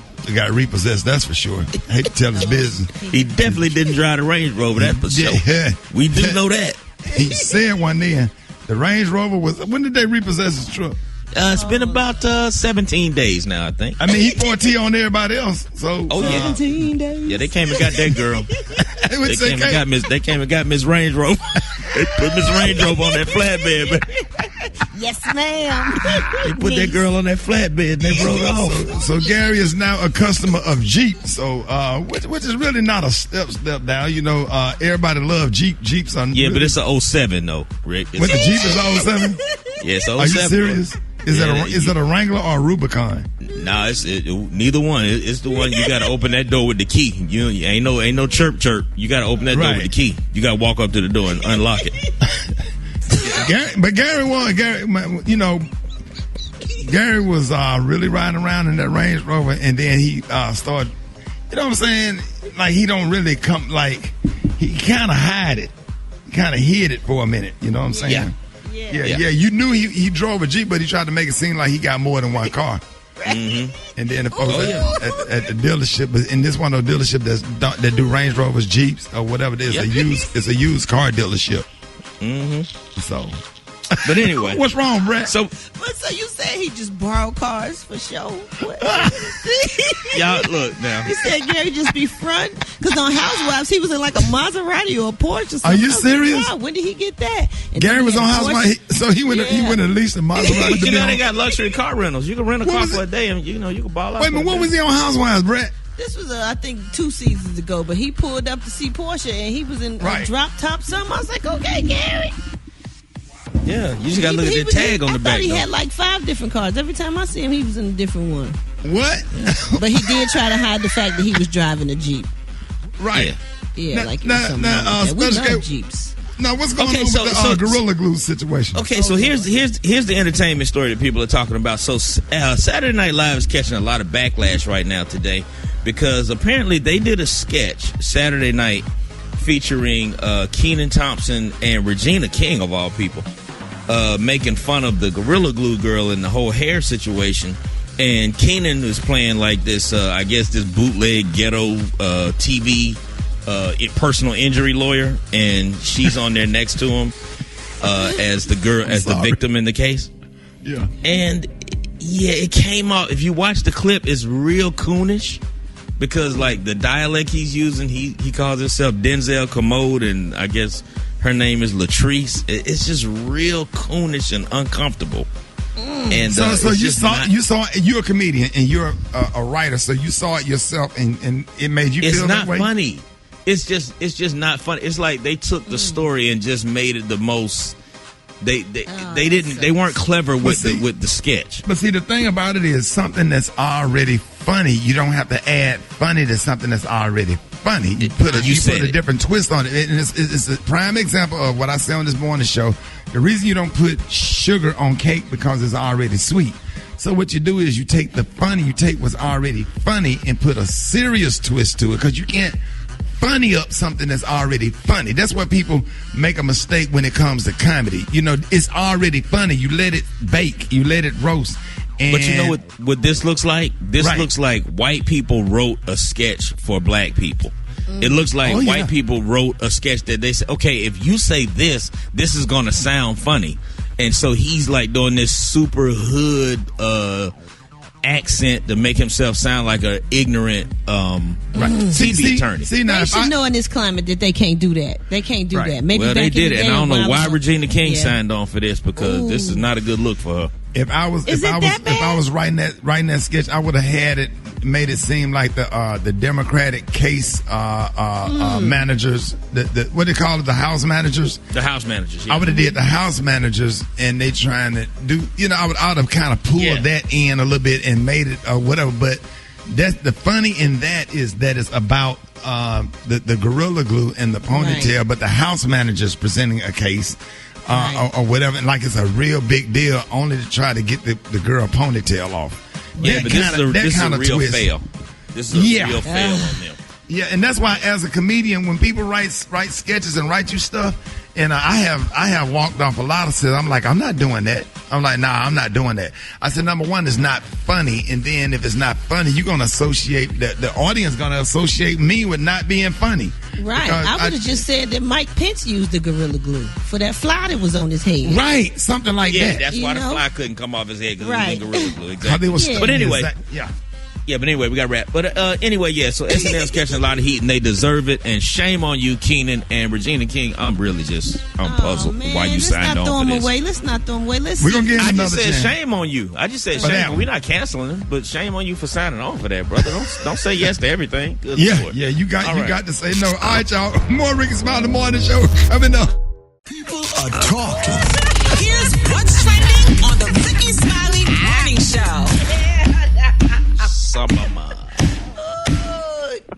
repossessed, that's for sure. I hate to tell his business. He definitely didn't drive the Range Rover, that's for sure. Yeah. We do know that. He said one day, the Range Rover was, when did they repossess his truck? It's been about 17 days now, I think. I mean, he poured tea on everybody else. So, yeah. 17 days. Yeah, they came and got that girl. They came and got Miss Range Rover. They put Miss Range Rover on that flatbed, man. Yes, ma'am. They put that girl on that flatbed and they rode off. So Gary is now a customer of Jeep. So, which is really not a step down. You know, everybody loves Jeep. Jeeps are but it's a 07 though, Rick. The Jeep is 07? Yeah, it's 07. Are you serious? Bro. Is that a Wrangler or a Rubicon? Nah, it's neither one. It's the one you got to open that door with the key. You ain't no chirp. You got to open that door with the key. You got to walk up to the door and unlock it. Gary was really riding around in that Range Rover, and then he started. You know what I'm saying? Like he don't really come. Like he kind of hid it for a minute. You know what I'm saying? Yeah. Yeah. You knew he drove a Jeep, but he tried to make it seem like he got more than one car. Mm-hmm. And then the folks at the dealership, and this one of those dealerships that do Range Rovers, Jeeps, or whatever it is, it's a used car dealership. Mm-hmm. So, but anyway, what's wrong, Brat? So you said he just borrowed cars for show? Y'all look now. He said Gary just be front because on Housewives he was in like a Maserati or a Porsche or something. Are you serious? Like, wow, when did he get that? And Gary was on Housewives, so he went at least a Maserati. But you know they got luxury car rentals. You can rent a car for a day, and you can ball out. Wait a minute, what was he on Housewives, Brat? This was, I think, 2 seasons ago, but he pulled up to see Portia, and he was in a drop top something. I was like, okay, Gary. Yeah, you just got to look at the tag on the back. I thought he had like 5 different cars. Every time I see him, he was in a different one. What? But he did try to hide the fact that he was driving a Jeep. Right. Yeah, like it was something like that. We love Jeeps. Now, what's going on with the Gorilla Glue situation? Okay, so here's the entertainment story that people are talking about. So Saturday Night Live is catching a lot of backlash right now today because apparently they did a sketch Saturday night featuring Kenan Thompson and Regina King, of all people, making fun of the Gorilla Glue girl and the whole hair situation. And Kenan was playing like this, I guess, this bootleg ghetto TV personal injury lawyer, and she's on there next to him as the victim in the case. Yeah. And it came out. If you watch the clip, it's real coonish because like the dialect he's using, he calls himself Denzel Commode, and I guess her name is Latrice. It's just real coonish and uncomfortable. And so you're a comedian and you're a writer, so you saw it yourself and it made you feel that way. It's not funny. It's just not funny. It's like they took the story and just made it the most. They weren't clever with the sketch. But see, the thing about it is something that's already funny. You don't have to add funny to something that's already funny. You put a different twist on it, and it's a prime example of what I say on this morning show. The reason you don't put sugar on cake because it's already sweet. So what you do is you take what's already funny and put a serious twist to it, because you can't funny up something that's already funny. That's why people make a mistake when it comes to comedy. You know, it's already funny. You let it bake. You let it roast. But you know what this looks like? This looks like white people wrote a sketch for black people. It looks like white people wrote a sketch that they said, okay, if you say this is going to sound funny. And so he's like doing this super hood accent to make himself sound like an ignorant TV attorney. They should know in this climate that they can't do that. They can't do that. Maybe well, they did it, and I don't know why Regina King signed on for this, because this is not a good look for her. If I was writing that sketch, I would have had it made it seem like the Democratic case managers, what they call it, the House managers. The House managers. Yeah. I would have did the House managers, and they trying to do. I would have kind of pulled that in a little bit and made it whatever. But that's the funny in that is that it's about the Gorilla Glue and the ponytail, but the House managers presenting a case. Or whatever, and like it's a real big deal, only to try to get the girl ponytail off. Yeah, but this is a real fail. This is a real fail on them. Yeah, and that's why as a comedian, when people write sketches and write you stuff, And I have walked off a lot of shit. I'm like, I'm not doing that. I'm like, nah, I'm not doing that. I said, number one, it's not funny. And then if it's not funny, you're going to associate, the audience going to associate me with not being funny. Right. I would have just said that Mike Pence used the Gorilla Glue for that fly that was on his head. Right. Something like that. Yeah, that's why the fly couldn't come off his head because it was in Gorilla Glue. Exactly. But anyway. Yeah, but anyway, we got to wrap. But anyway, so SNL's catching a lot of heat, and they deserve it. And shame on you, Keenan and Regina King. I'm puzzled why you signed on for this. Let's not throw them away. We're going to give him another chance. I just said shame on you. I just said shame. We're not canceling him, but shame on you for signing on for that, brother. Don't say yes to everything. Good Lord. You got to say no. All right, y'all. More Rickey Smiley, the morning show coming up. People are talking. Here's what's trending on the Rickey Smiley Morning Show.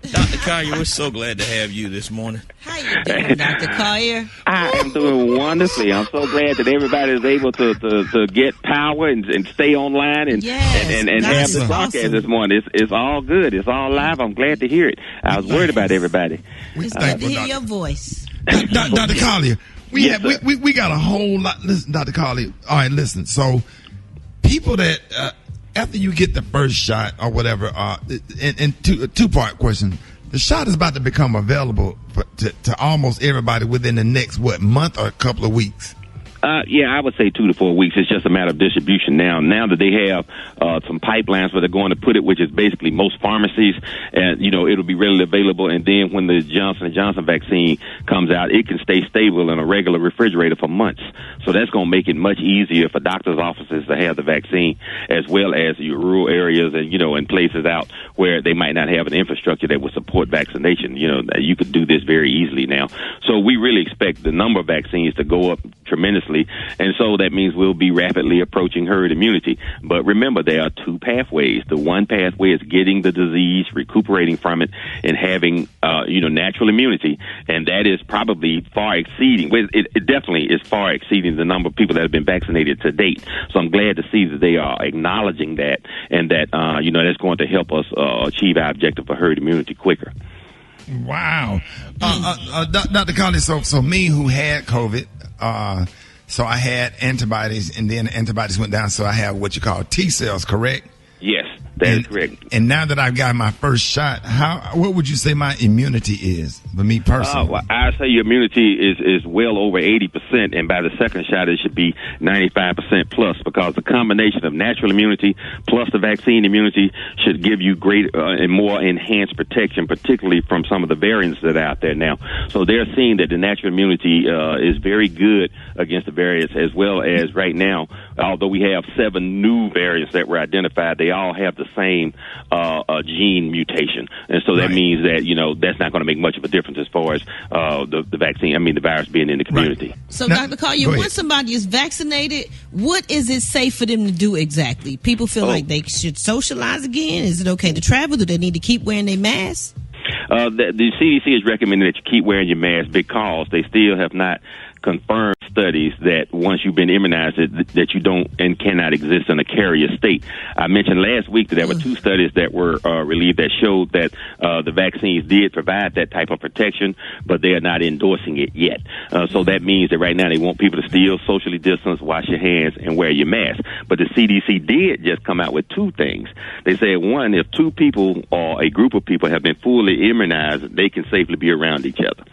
Dr. Collier, we're so glad to have you this morning. How you doing, Dr. Collier? I am doing wonderfully. I'm so glad that everybody is able to get power and stay online and have the broadcast this morning. It's all good. It's all live. I'm glad to hear it. I was worried about everybody. It's good to hear your voice. Dr. Collier, we got a whole lot. Listen, Dr. Collier. All right, listen. So people that after you get the first shot or whatever, and a two-part question. The shot is about to become available to almost everybody within the next, month or a couple of weeks? I would say 2 to 4 weeks. It's just a matter of distribution now. Now that they have some pipelines where they're going to put it, which is basically most pharmacies, and it'll be readily available. And then when the Johnson & Johnson vaccine comes out, it can stay stable in a regular refrigerator for months. So that's going to make it much easier for doctors' offices to have the vaccine, as well as your rural areas and and places out where they might not have an infrastructure that would support vaccination. You could do this very easily now. So we really expect the number of vaccines to go up tremendously, and so that means we'll be rapidly approaching herd immunity. But remember, there are 2 pathways. The one pathway is getting the disease, recuperating from it, and having natural immunity, and that is probably far exceeding. It definitely is far exceeding the number of people that have been vaccinated to date. So I'm glad to see that they are acknowledging that, and that that's going to help us achieve our objective for herd immunity quicker. Wow, Dr. Collier. So me who had COVID. So I had antibodies, and then antibodies went down, so I have what you call T cells, correct? Yes, that is correct. And now that I've got my first shot, what would you say my immunity is for me personally? I say your immunity is well over 80%, and by the second shot, it should be 95% plus, because the combination of natural immunity plus the vaccine immunity should give you great and more enhanced protection, particularly from some of the variants that are out there now. So they're seeing that the natural immunity is very good against the variants, as well as right now, although we have 7 new variants that were identified, they all have the same gene mutation, and so that means that that's not going to make much of a difference as far as the vaccine. I mean, the virus being in the community. Right. So, now, Dr. Collier, once somebody is vaccinated, what is it safe for them to do exactly? People feel like they should socialize again. Is it okay to travel? Do they need to keep wearing their masks? The CDC is recommending that you keep wearing your mask because they still have not confirmed studies that once you've been immunized that you don't and cannot exist in a carrier state. I mentioned last week that there were 2 studies that were released that showed that the vaccines did provide that type of protection, but they are not endorsing it yet. So that means that right now they want people to still socially distance, wash your hands, and wear your mask. But the CDC did just come out with 2 things. They said, one, if 2 people or a group of people have been fully immunized, they can safely be around each other.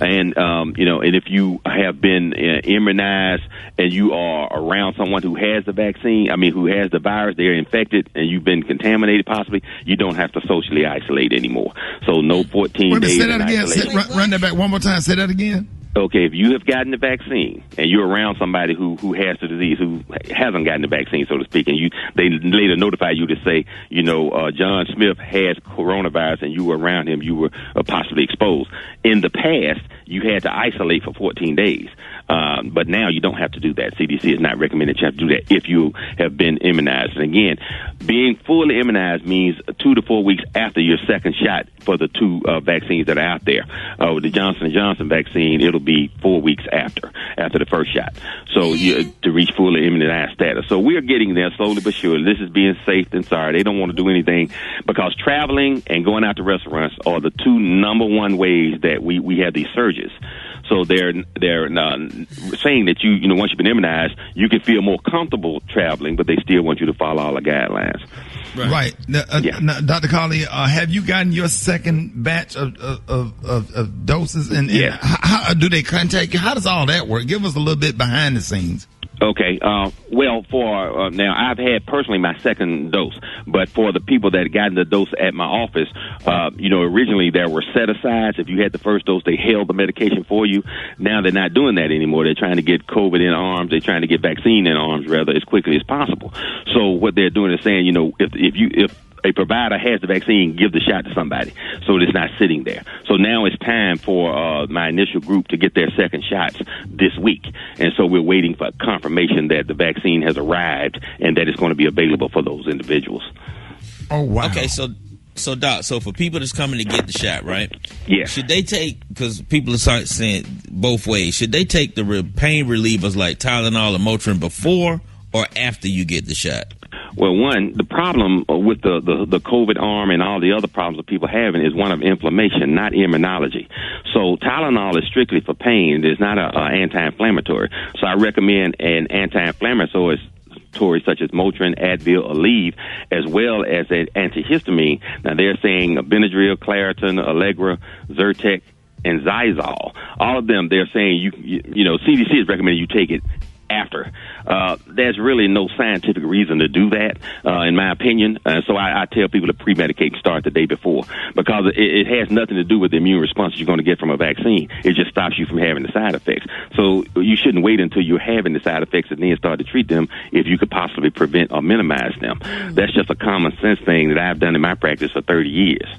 And, and if you have been immunized and you are around someone who has the vaccine, who has the virus, they're infected, and you've been contaminated possibly, you don't have to socially isolate anymore. So no 14 days. Say that again. Run that back one more time. Say that again. Okay, if you have gotten the vaccine and you're around somebody who has the disease, who hasn't gotten the vaccine, so to speak, and they later notify you to say, John Smith has coronavirus and you were around him, you were possibly exposed. In the past, you had to isolate for 14 days. But now you don't have to do that. CDC is not recommending that you have to do that if you have been immunized. And again, being fully immunized means 2 to 4 weeks after your second shot for the 2 vaccines that are out there. With the Johnson & Johnson vaccine, it'll be 4 weeks after the first shot. So to reach fully immunized status. So we're getting there slowly but surely. This is being safe and sorry. They don't want to do anything because traveling and going out to restaurants are the 2 number 1 ways that we have these surges. So they're saying that you know once you've been immunized, you can feel more comfortable traveling, but they still want you to follow all the guidelines. Right. Now, Dr. Collier, have you gotten your second batch of doses? And how do they contact you? How does all that work? Give us a little bit behind the scenes. Okay. Well, for now, I've had personally my second dose, but for the people that got the dose at my office, originally there were set-asides. If you had the first dose, they held the medication for you. Now they're not doing that anymore. They're trying to get COVID in arms. They're trying to get vaccine in arms, rather, as quickly as possible. So what they're doing is saying, if a provider has the vaccine, give the shot to somebody so it's not sitting there. So now it's time for my initial group to get their second shots this week. And so we're waiting for confirmation that the vaccine has arrived and that it's going to be available for those individuals. Oh, wow. Okay, so Doc, so for people that's coming to get the shot, right? Yeah. Should they take, because people are saying both ways, should they take the pain relievers like Tylenol and Motrin before or after you get the shot? Well, one, the problem with the COVID arm and all the other problems that people are having is one of inflammation, not immunology. So Tylenol is strictly for pain. It's not an anti-inflammatory. So I recommend an anti-inflammatory such as Motrin, Advil, Aleve, as well as an antihistamine. Now, they're saying Benadryl, Claritin, Allegra, Zyrtec, and Xyzal. All of them, they're saying, CDC is recommending you take it after. There's really no scientific reason to do that, in my opinion. So I tell people to pre-medicate and start the day before, because it has nothing to do with the immune response you're going to get from a vaccine. It just stops you from having the side effects. So you shouldn't wait until you're having the side effects and then start to treat them if you could possibly prevent or minimize them. That's just a common sense thing that I've done in my practice for 30 years.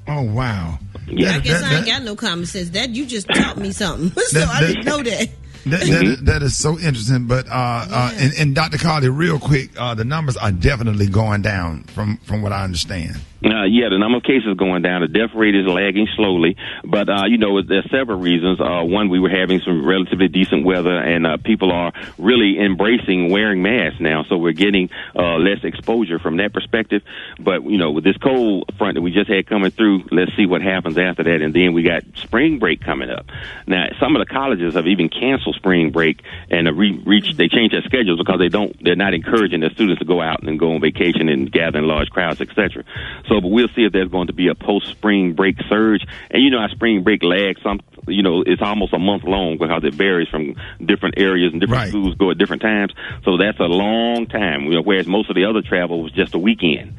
Oh, wow. Yeah, I guess I ain't got no common sense. That you just taught me something. So I didn't know that. That is so interesting. But and Dr. Collier, real quick, the numbers are definitely going down from what I understand. The number of cases going down. The death rate is lagging slowly, but there's several reasons. One, we were having some relatively decent weather, and people are really embracing wearing masks now, so we're getting less exposure from that perspective. But with this cold front that we just had coming through, let's see what happens after that. And then we got spring break coming up. Now, some of the colleges have even canceled spring break and they changed their schedules because they're not encouraging their students to go out and go on vacation and gather in large crowds, etc. But we'll see if there's going to be a post-spring break surge. And our spring break lags it's almost a month long because it varies from different areas and different schools go at different times. So that's a long time, whereas most of the other travel was just a weekend.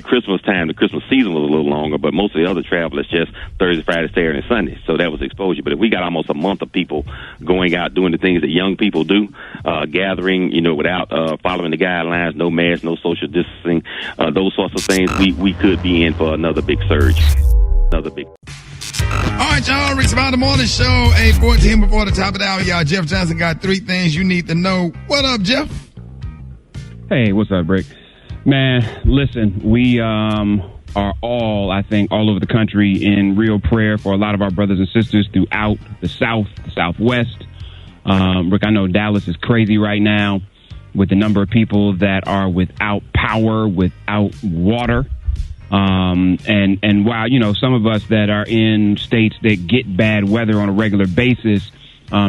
Christmas time, the Christmas season was a little longer, but most of the other travel is just Thursday, Friday, Saturday, and Sunday. So that was exposure. But if we got almost a month of people going out doing the things that young people do, gathering, without following the guidelines, no mask, no social distancing, those sorts of things, we could be in for another big surge. All right, y'all. Rickey Smiley Morning Show, 8:14 before the top of the hour. Y'all, Jeff Johnson got 3 things you need to know. What up, Jeff? Hey, what's up, Rick? Man, listen, we are all, I think, all over the country in real prayer for a lot of our brothers and sisters throughout the South, the Southwest. Rick, I know Dallas is crazy right now with the number of people that are without power, without water. And while, some of us that are in states that get bad weather on a regular basis,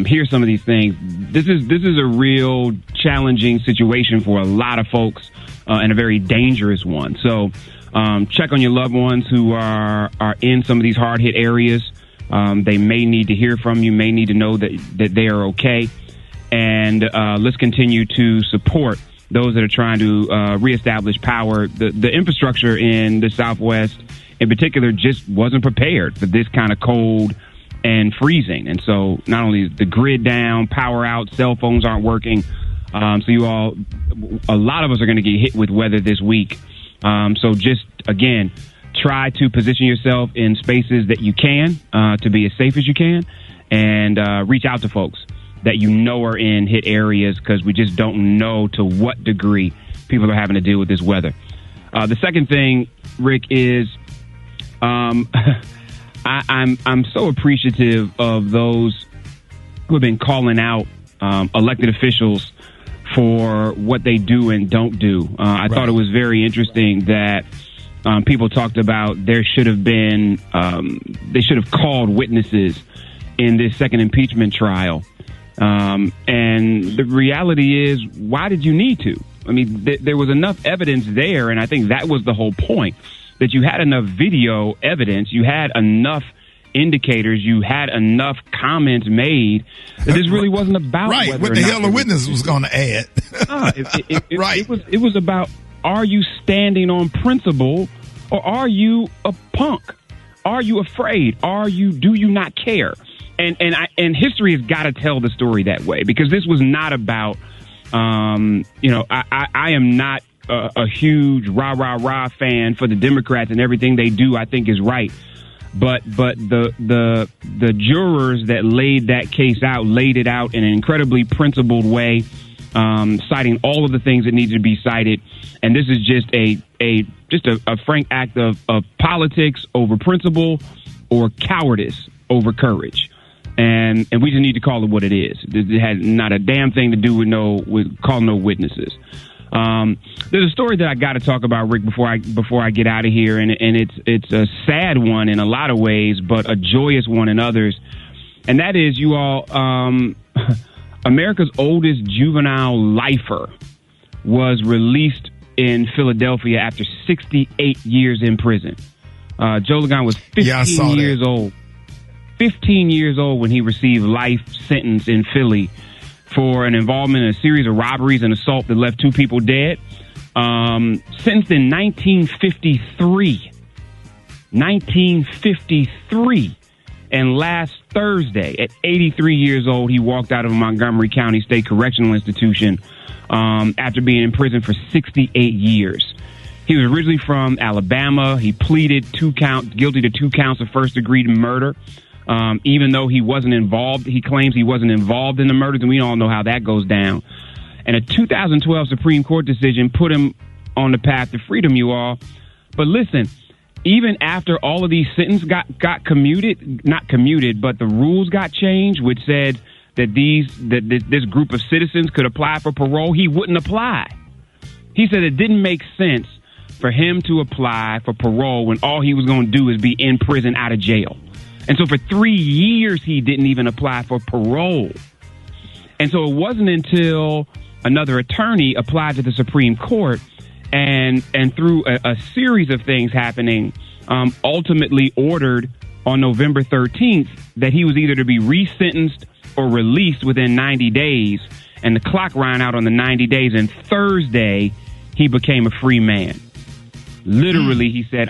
hear some of these things. This is a real challenging situation for a lot of folks, and a very dangerous one. So, check on your loved ones who are in some of these hard hit areas. They may need to hear from you, may need to know that they are okay. And, let's continue to support those that are trying to reestablish power. The infrastructure in the Southwest, in particular, just wasn't prepared for this kind of cold and freezing. And so not only is the grid down, power out, cell phones aren't working. So a lot of us are going to get hit with weather this week. So just, again, try to position yourself in spaces that you can to be as safe as you can, and reach out to folks that are in hit areas, because we just don't know to what degree people are having to deal with this weather. The second thing, Rick, is I'm so appreciative of those who have been calling out elected officials for what they do and don't do. I thought it was very interesting that people talked about they should have called witnesses in this second impeachment trial. And the reality is, why did you need to? I mean, there was enough evidence there, and I think that was the whole point, that you had enough video evidence, you had enough indicators, you had enough comments made that this really wasn't about right. What the hell the witness was going to add. Right. It was about, are you standing on principle, or are you a punk? Are you afraid? Do you not care? And history has got to tell the story that way, because this was not about, I am not a huge rah fan for the Democrats, and everything they do I think is right. But the jurors that laid that case out laid it out in an incredibly principled way, citing all of the things that need to be cited. And this is just a frank act of politics over principle, or cowardice over courage. And we just need to call it what it is. It has not a damn thing to do with calling no witnesses. There's a story that I got to talk about, Rick, before I get out of here, and it's a sad one in a lot of ways, but a joyous one in others. And that is, you all, America's oldest juvenile lifer was released in Philadelphia after 68 years in prison. Joe Ligon was 15 years old. 15 years old when he received life sentence in Philly for an involvement in a series of robberies and assault that left 2 people dead. Sentenced in 1953. 1953. And last Thursday, at 83 years old, he walked out of a Montgomery County State Correctional Institution after being in prison for 68 years. He was originally from Alabama. He pleaded guilty to 2 counts of first-degree murder. Even though he wasn't involved, he claims he wasn't involved in the murders, and we all know how that goes down. And a 2012 Supreme Court decision put him on the path to freedom, you all. But listen, even after all of these sentences got not commuted, but the rules got changed, which said that this group of citizens could apply for parole, he wouldn't apply. He said it didn't make sense for him to apply for parole when all he was going to do is be in prison, out of jail. And so for 3 years, he didn't even apply for parole. And so it wasn't until another attorney applied to the Supreme Court and through a series of things happening, ultimately ordered on November 13th that he was either to be resentenced or released within 90 days. And the clock ran out on the 90 days. And Thursday, he became a free man. Literally, he said,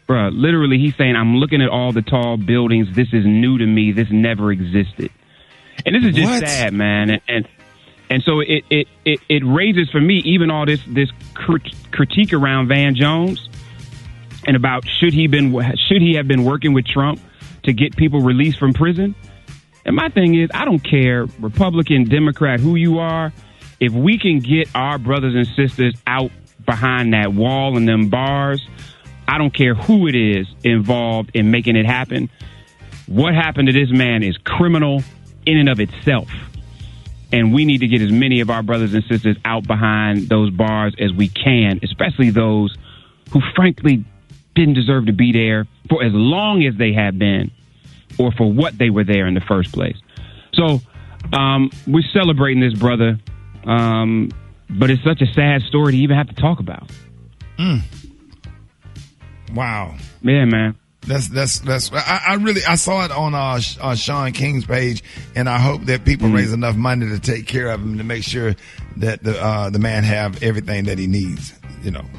literally, he's saying, I'm looking at all the tall buildings. This is new to me. This never existed. And this is just sad, man. And so it raises for me even all this critique around Van Jones and about should he have been working with Trump to get people released from prison. And my thing is, I don't care, Republican, Democrat, who you are. If we can get our brothers and sisters out behind that wall and them bars, I don't care who it is involved in making it happen. What happened to this man is criminal in and of itself. And we need to get as many of our brothers and sisters out behind those bars as we can, especially those who frankly didn't deserve to be there for as long as they have been or for what they were there in the first place. So we're celebrating this, brother. But it's such a sad story to even have to talk about. Wow. Yeah, man. I saw it on Sean King's page, and I hope that people raise enough money to take care of him to make sure that the man have everything that he needs.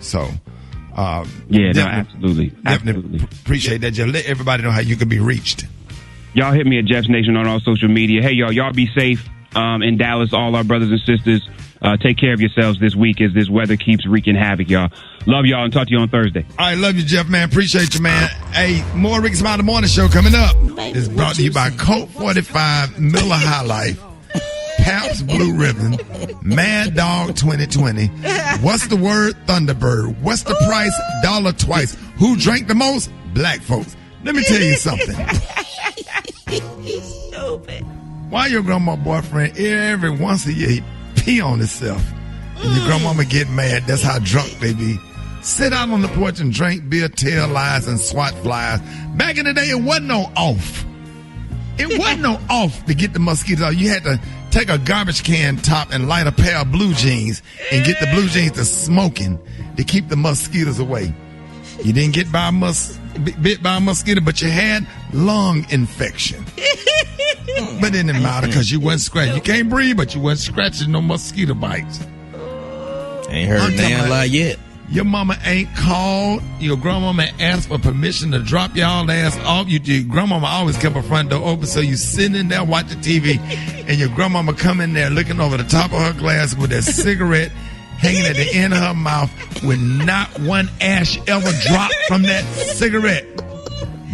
So absolutely. Definitely appreciate that. Just let everybody know how you can be reached. Y'all hit me at Jeff's Nation on all social media. Hey, y'all be safe in Dallas. All our brothers and sisters, take care of yourselves this week as this weather keeps wreaking havoc, y'all. Love y'all and talk to you on Thursday. All right, love you, Jeff, man. Appreciate you, man. Hey, more Rickey Smiley Morning Show coming up. It's brought to you by Colt 45, Miller High Life, Pabst Blue Ribbon, Mad Dog 2020. What's the word? Thunderbird. What's the price? $1 twice. Who drank the most? Black folks. Let me tell you something. Stupid. Why your grandma boyfriend every once a year he pee on himself and your grandmama get mad? That's how drunk they be. Sit out on the porch and drink beer, tell lies, and swat flies. Back in the day, it wasn't no off. It wasn't no off to get the mosquitoes out. You had to take a garbage can top and light a pair of blue jeans and get the blue jeans to smoking to keep the mosquitoes away. You didn't get bit by a mosquito, but you had lung infection. But it didn't matter because you wasn't scratching. You can't breathe, but you wasn't scratching no mosquito bites. Ain't heard damn lie yet. Your mama ain't called. Your grandmama asked for permission to drop y'all ass off. Your grandmama always kept her front door open, so you sitting in there watching TV, and your grandmama come in there looking over the top of her glass with that cigarette hanging at the end of her mouth with not one ash ever dropped from that cigarette.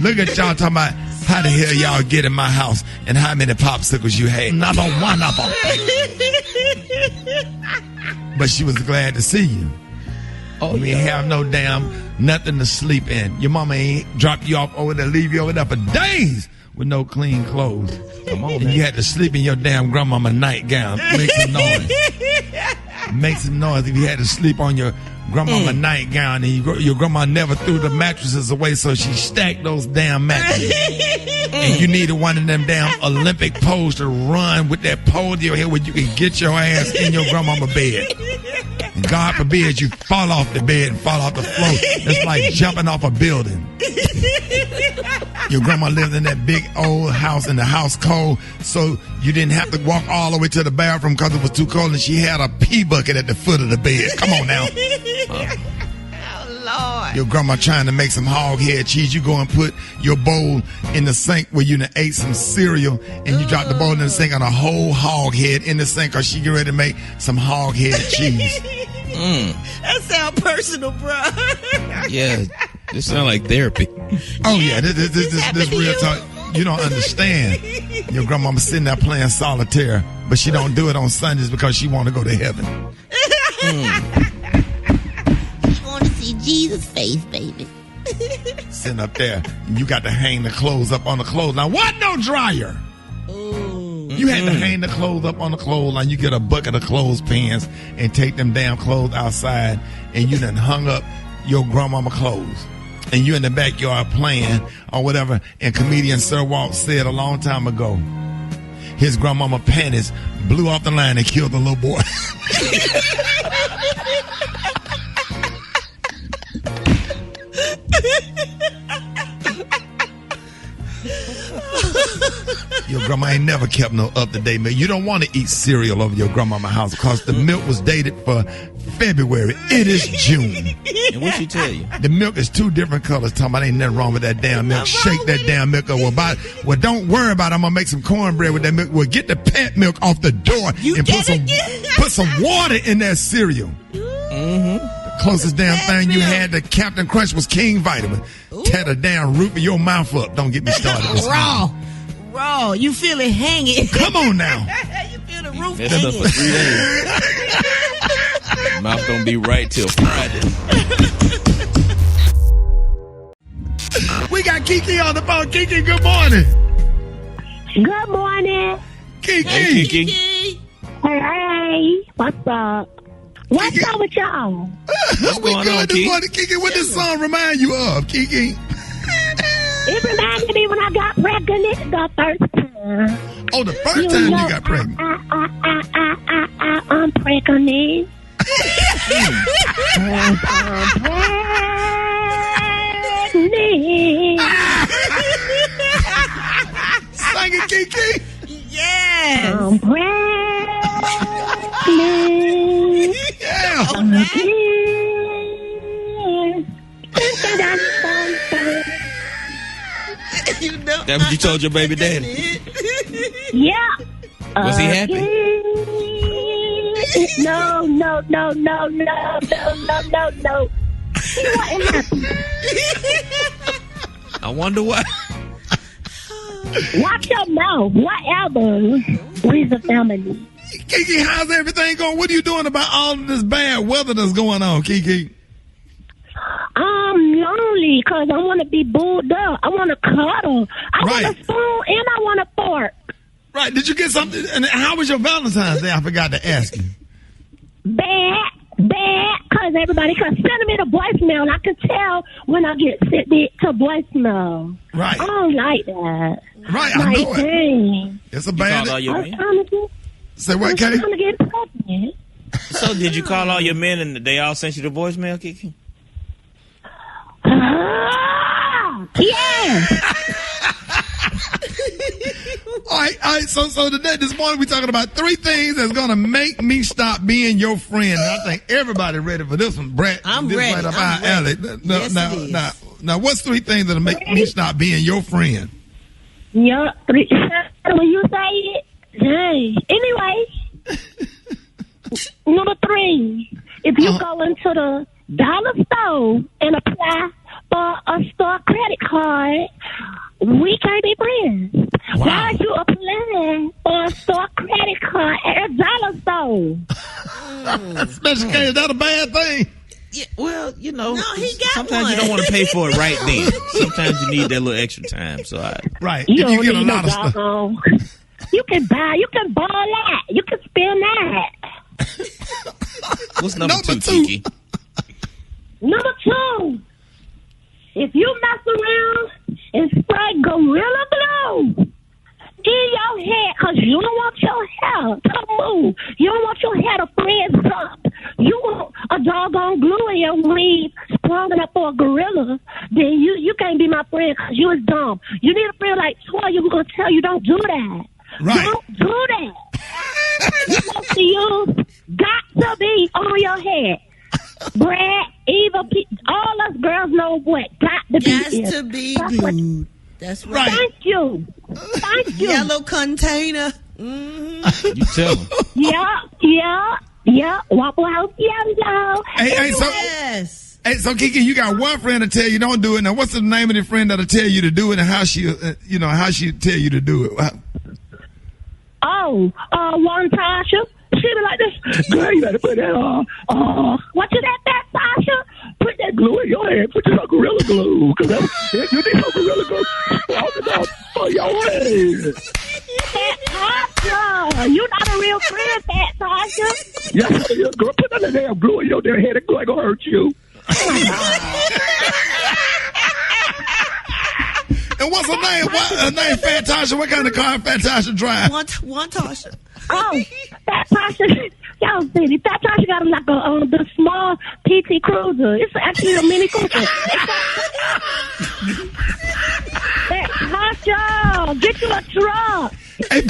Look at y'all talking about how the hell y'all get in my house and how many popsicles you had. Not on one of them. But she was glad to see you. Oh, we ain't have no damn nothing to sleep in. Your mama ain't dropped you off over there, leave you over there for days with no clean clothes. Come on, and you had to sleep in your damn grandmama nightgown. Make some noise. Make some noise if you had to sleep on your grandmama nightgown and your grandma never threw the mattresses away, so she stacked those damn mattresses. And you needed one of them damn Olympic poles to run with that pole to your head where you can get your ass in your grandmama bed. And God forbid you fall off the bed and fall off the floor. It's like jumping off a building. Your grandma lived in that big old house and the house cold, so you didn't have to walk all the way to the bathroom because it was too cold, and she had a pee bucket at the foot of the bed. Come on now. Oh, Lord. Your grandma trying to make some hog head cheese. You go and put your bowl in the sink where you done ate some cereal, and you drop the bowl in the sink on a whole hog head in the sink because she get ready to make some hog head cheese. That sound personal, bro. Yeah, this sound like therapy. Oh yeah, this real talk. You don't understand. Your grandmama sitting there playing solitaire, but she don't do it on Sundays because she want to go to heaven. She want to see Jesus' face, baby. Sitting up there, and you got to hang the clothes up on the clothesline. What? No dryer. You had to hang the clothes up on the clothesline. You get a bucket of clothespins and take them damn clothes outside, and you done hung up your grandmama clothes. And you in the backyard playing or whatever. And comedian Sir Walt said a long time ago, his grandmama panties blew off the line and killed the little boy. Your grandma ain't never kept no up-to-date milk. You don't want to eat cereal over your grandmama's house because the milk was dated for February. It is June. And what she tell you? The milk is two different colors. Talking about ain't nothing wrong with that damn milk. Shake that damn milk up. Well, don't worry about it. I'm going to make some cornbread with that milk. Well, get the pet milk off the door and put some water in that cereal. The closest damn thing you had to Captain Crunch was King Vitamin. Tear the damn roof of your mouth up. Don't get me started. Raw. You feel it hanging. Come on now. You feel the roof Messed up for 3 days. Mouth don't be right till Friday. We got Kiki on the phone. Kiki, good morning. Good morning. Kiki. Hey, Kiki. Hey. What's up? What's up with y'all? What's going on, this morning, Kiki? What does this song remind you of, Kiki? It reminded me when I got pregnant the first time. Oh, the first time you got pregnant? I'm pregnant. I'm pregnant. Sing it, Kiki. Yes. I'm pregnant. Yeah. You know, That what you told your baby daddy? Yeah. Was he happy? No. He wasn't happy. I wonder why. Watch your mouth. Whatever. We's a family. Kiki, how's everything going? What are you doing about all of this bad weather that's going on, Kiki? I'm lonely because I want to be booed up. I want to cuddle. I want a spoon and I want a fork. Right. Did you get something? And how was your Valentine's Day? I forgot to ask you. Bad. Because everybody can send me the voicemail, and I can tell when I get sent to voicemail. Right. I don't like that. Right, I know it. It's a bad. Say what, Kay? I'm trying to get pregnant. So did you call all your men and they all sent you the voicemail, Kiki? Yeah. All right. So today, this morning, we're talking about 3 things that's gonna make me stop being your friend. And I think everybody ready for this one, Brat. I'm this ready. Right up I'm our alley. Yes, Now, what's 3 things that'll make me stop being your friend? Yeah, 3. When you say it, dang. Anyway, number 3, if you go into the dollar store and apply for a store credit card, we can't be friends. Wow. Why are you applying for a store credit card at a dollar store? Special case, is that a bad thing? Yeah, well, you know, sometimes one. You don't want to pay for it right then. Sometimes you need that little extra time. So right, you get a lot of stuff. You can ball that. You can spend that. What's number 2, Kiki? Number 2, if you mess around and spray Gorilla Glue in your hair, because you don't want your hair to move. You don't want your hair to frizz up. You want a doggone glue in your weave strong enough for a gorilla, then you can't be my friend because you is dumb. You need a friend like Toya who's going to tell you don't do that. Right. Don't do that. Most of you got to be on your head. Brat, Eva, all us girls know what got to be. Got to be glued. That's right. Thank you. Yellow container. You tell them. Yeah. Waffle House yellow. Hey, so Kiki, you got one friend to tell you don't do it. Now, what's the name of the friend that'll tell you to do it, and how she tell you to do it? One Tasha. She be like this. Girl, you better put that what you that Tasha? Put that glue in your head. Put some Gorilla Glue. Because you need some Gorilla Glue for your head. Fat Tasha. You not a real friend, Fat Tasha. Yes, girl. Put that damn glue in your damn head. That glue ain't going to hurt you. And what's her name? Her name Fat Tasha. What kind of car Fat Tasha drive? One Tasha. Fat Tasha. Y'all see, Fat Tasha got like the small PT Cruiser. It's actually a Mini Cooper. Fat Tasha, get you a truck. Hey,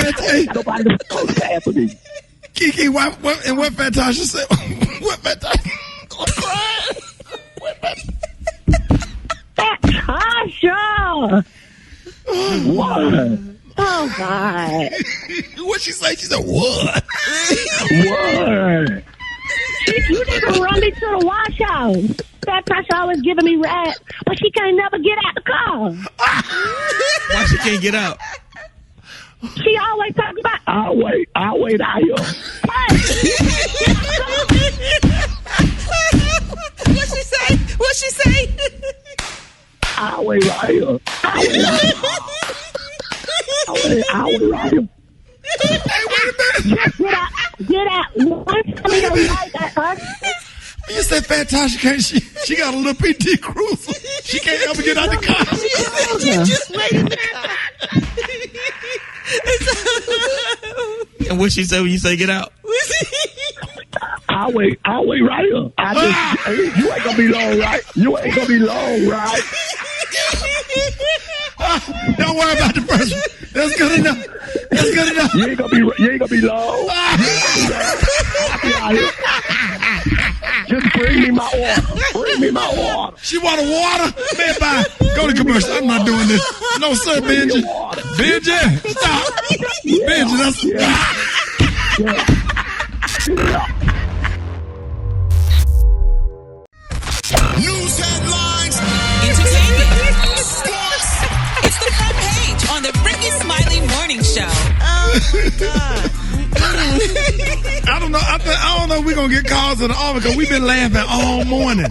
nobody so fast for me. Kiki, what Fat Tasha said? What Fat Tasha? Fat Tasha. What? Oh, God. What'd she say? She said, what? What? You need to run me to the wash house. Fat Tasha always giving me rats, but she can't never get out the car. Why she can't get out? She always talking about, I'll wait out here. What'd she say? I'll wait right here. I'll wait right here. Hey, wait a minute. Get out. One time you don't like that, huh? You said Fat Tasha can't. She got a little PT Cruiser. She can't ever get out the car. She just wait in the car. And what she say when you say get out? I'll wait right here. You ain't gonna be long, right? Don't worry about the first one. That's good enough. You ain't gonna be long. Just bring me my water. She want a water? Man, bye. Go to commercial. I'm not doing this. No, sir, Benji. Benji, stop. Benji, that's... News headlines. Entertainment. Sports. It's the front page on the Rickey Smiley Morning Show. Oh, my God. I don't know. I don't know if we're going to get calls to the office because we've been laughing all morning.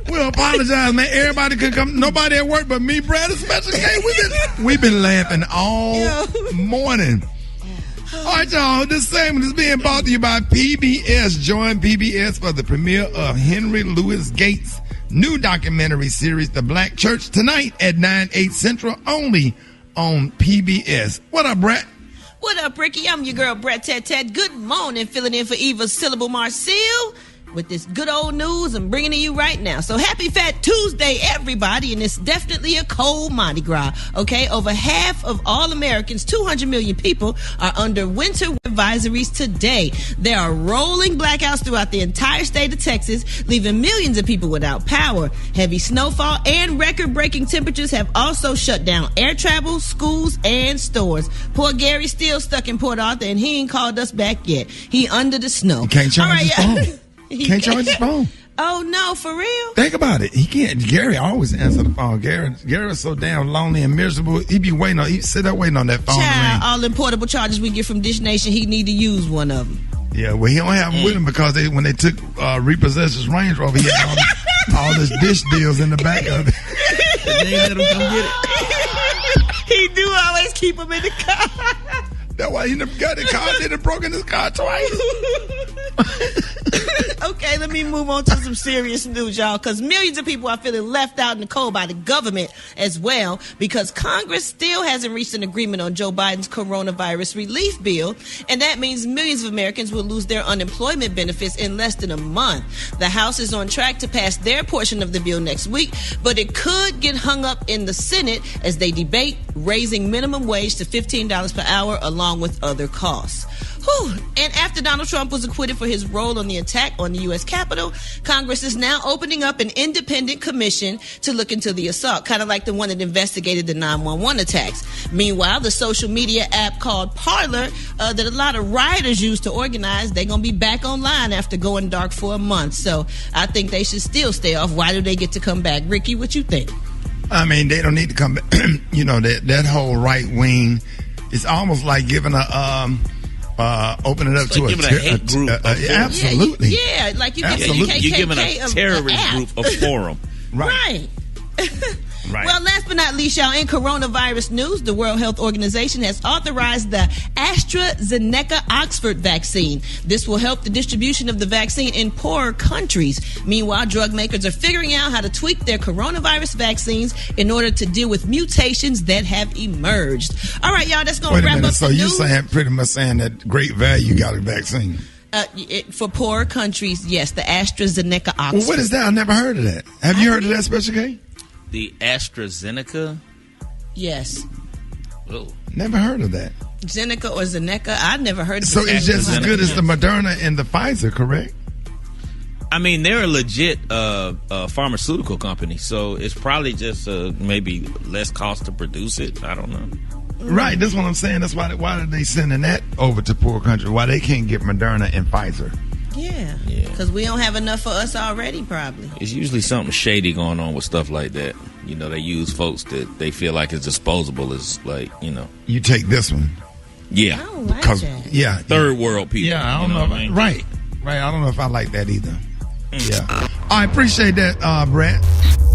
We'll apologize, man. Everybody could come. Nobody at work but me, Brad, and Special K. We've been laughing all morning. right, y'all. This segment is being brought to you by PBS. Join PBS for the premiere of Henry Louis Gates' new documentary series, The Black Church, tonight at 9/8 Central, only on PBS. What up, Brat? What up, Ricky? I'm your girl, Brat Tat. Good morning. Filling in for Eva Syllable Marcille with this good old news I'm bringing to you right now. So happy Fat Tuesday, everybody, and it's definitely a cold Mardi Gras, okay? Over half of all Americans, 200 million people, are under winter advisories today. There are rolling blackouts throughout the entire state of Texas, leaving millions of people without power. Heavy snowfall and record-breaking temperatures have also shut down air travel, schools, and stores. Poor Gary's still stuck in Port Arthur, and he ain't called us back yet. He under the snow. You can't charge his phone. Can't charge his phone. Oh, no, for real? Think about it. He can't. Gary always answer the phone. Gary is so damn lonely and miserable. He be waiting on. He sit there waiting on that phone to ring. All them portable chargers we get from Dish Nation, he need to use one of them. Yeah, well, he don't have them with him because when they took repossessed his Range Rover, he had all this dish deals in the back of it. They ain't let him come get it. He do always keep them in the car. That's why he never got the car. Then it broke in his car twice. Okay, let me move on to some serious news, y'all, because millions of people are feeling left out in the cold by the government as well, because Congress still hasn't reached an agreement on Joe Biden's coronavirus relief bill, and that means millions of Americans will lose their unemployment benefits in less than a month. The House is on track to pass their portion of the bill next week, but it could get hung up in the Senate as they debate raising minimum wage to $15 per hour along with other costs. Whew. And after Donald Trump was acquitted for his role on the attack on the U.S. Capitol, Congress is now opening up an independent commission to look into the assault, kind of like the one that investigated the 9/11 attacks. Meanwhile, the social media app called Parler that a lot of rioters use to organize, they're going to be back online after going dark for a month. So I think they should still stay off. Why do they get to come back? Ricky, what you think? I mean, they don't need to come back. You know, that whole right wing, it's almost like giving open it up to a hate group. Absolutely. Yeah, like you give you're giving a terrorist group a forum. Right. Right. Well, last but not least, y'all, in coronavirus news, the World Health Organization has authorized the AstraZeneca Oxford vaccine. This will help the distribution of the vaccine in poorer countries. Meanwhile, drug makers are figuring out how to tweak their coronavirus vaccines in order to deal with mutations that have emerged. All right, y'all, that's going to wrap up so the you're news. pretty much saying that great value got a vaccine. For poorer countries, yes, the AstraZeneca Oxford. Well, what is that? I never heard of that. Have you heard of that, Special K? The AstraZeneca? Yes. Oh. Never heard of that. Zeneca or Zeneca? I've never heard of it. So it's just as good as the Moderna and the Pfizer, correct? I mean, they're a legit pharmaceutical company, so it's probably just maybe less cost to produce it. I don't know. Right, that's what I'm saying. That's why are they sending that over to poor countries? Why they can't get Moderna and Pfizer? Yeah, because we don't have enough for us already, probably. It's usually something shady going on with stuff like that. You know, they use folks that they feel like is disposable. Is like, you know. You take this one. Yeah. I don't like that. Yeah. Third world people. Yeah, I don't know. What I mean? Right. I don't know if I like that either. Yeah. I appreciate that, Brat.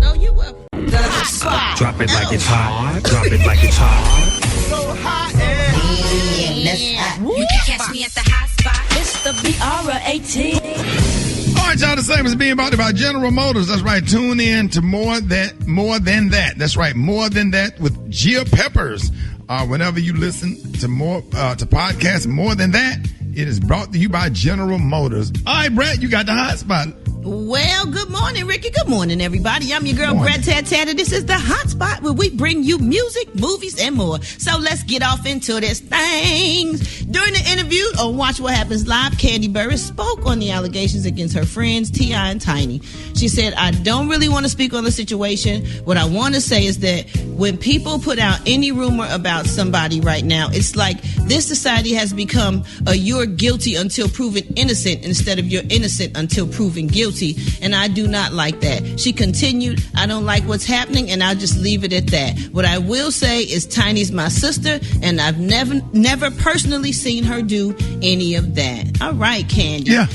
Oh, you up? The hot spot. Drop it like it's hot. Drop it like it's hot. So hot. You can catch me at the hot spot. It's the BR18. All right, y'all, the same as being brought to you by General Motors. That's right. Tune in to More Than That. That's right. More Than That with Gia Peppers. Whenever you listen to podcasts More Than That, it is brought to you by General Motors. All right, Brett, you got the hot spot. Well, good morning, Ricky. Good morning, everybody. I'm your girl, Brat Tat, and this is the hot spot where we bring you music, movies, and more. So let's get off into this thing. During the interview on Watch What Happens Live, Candy Burris spoke on the allegations against her friends, T.I. and Tiny. She said, I don't really want to speak on the situation. What I want to say is that when people put out any rumor about somebody right now, it's like this society has become a you're guilty until proven innocent instead of you're innocent until proven guilty. And I do not like that. She continued, I don't like what's happening, and I'll just leave it at that. What I will say is Tiny's my sister, and I've never personally seen her do any of that. All right, Candy. Yeah,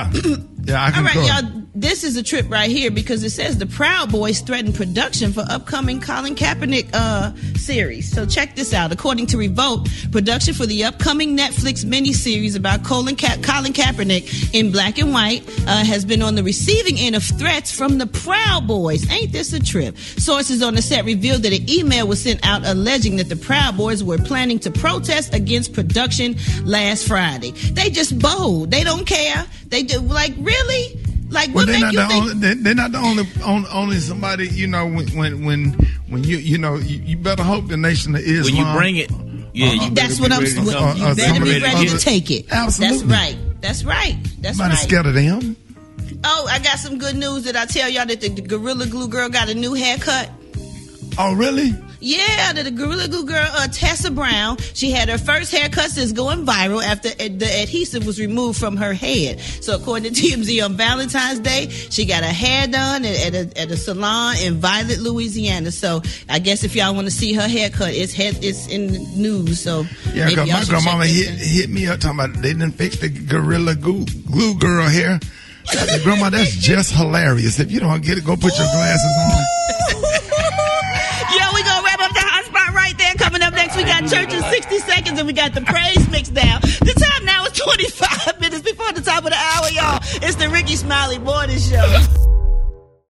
I can. All right, y'all. this is a trip right here because it says the Proud Boys threaten production for upcoming Colin Kaepernick series. So check this out. According to Revolt, production for the upcoming Netflix miniseries about Colin Kaepernick in black and white has been on the receiving end of threats from the Proud Boys. Ain't this a trip? Sources on the set revealed that an email was sent out alleging that the Proud Boys were planning to protest against production last Friday. They just bold. They don't care. They do, like, really? Like, what make you think? They're not the only somebody, you know, when you better hope the Nation of Islam. When you bring it, that's what I'm saying. You better be ready to take it. Absolutely. That's right. Somebody's scared of them. Oh, I got some good news that I tell y'all that the Gorilla Glue girl got a new haircut. Oh, really? Yeah, the Gorilla Glue girl, Tessa Brown, she had her first haircut since going viral after the adhesive was removed from her head. So according to TMZ, on Valentine's Day, she got her hair done at a salon in Violet, Louisiana. So I guess if y'all want to see her haircut, it's in the news. So yeah, because my grandmama hit me up talking about they didn't fix the Gorilla Glue girl hair. I said, Grandma, that's just hilarious. If you don't get it, go put your glasses on. Yo, we gonna wrap up the hot spot right there. Coming up next, we got church in 60 seconds, and we got the praise mix down. The time now is 25 minutes before the top of the hour, y'all. It's the Rickey Smiley Morning Show.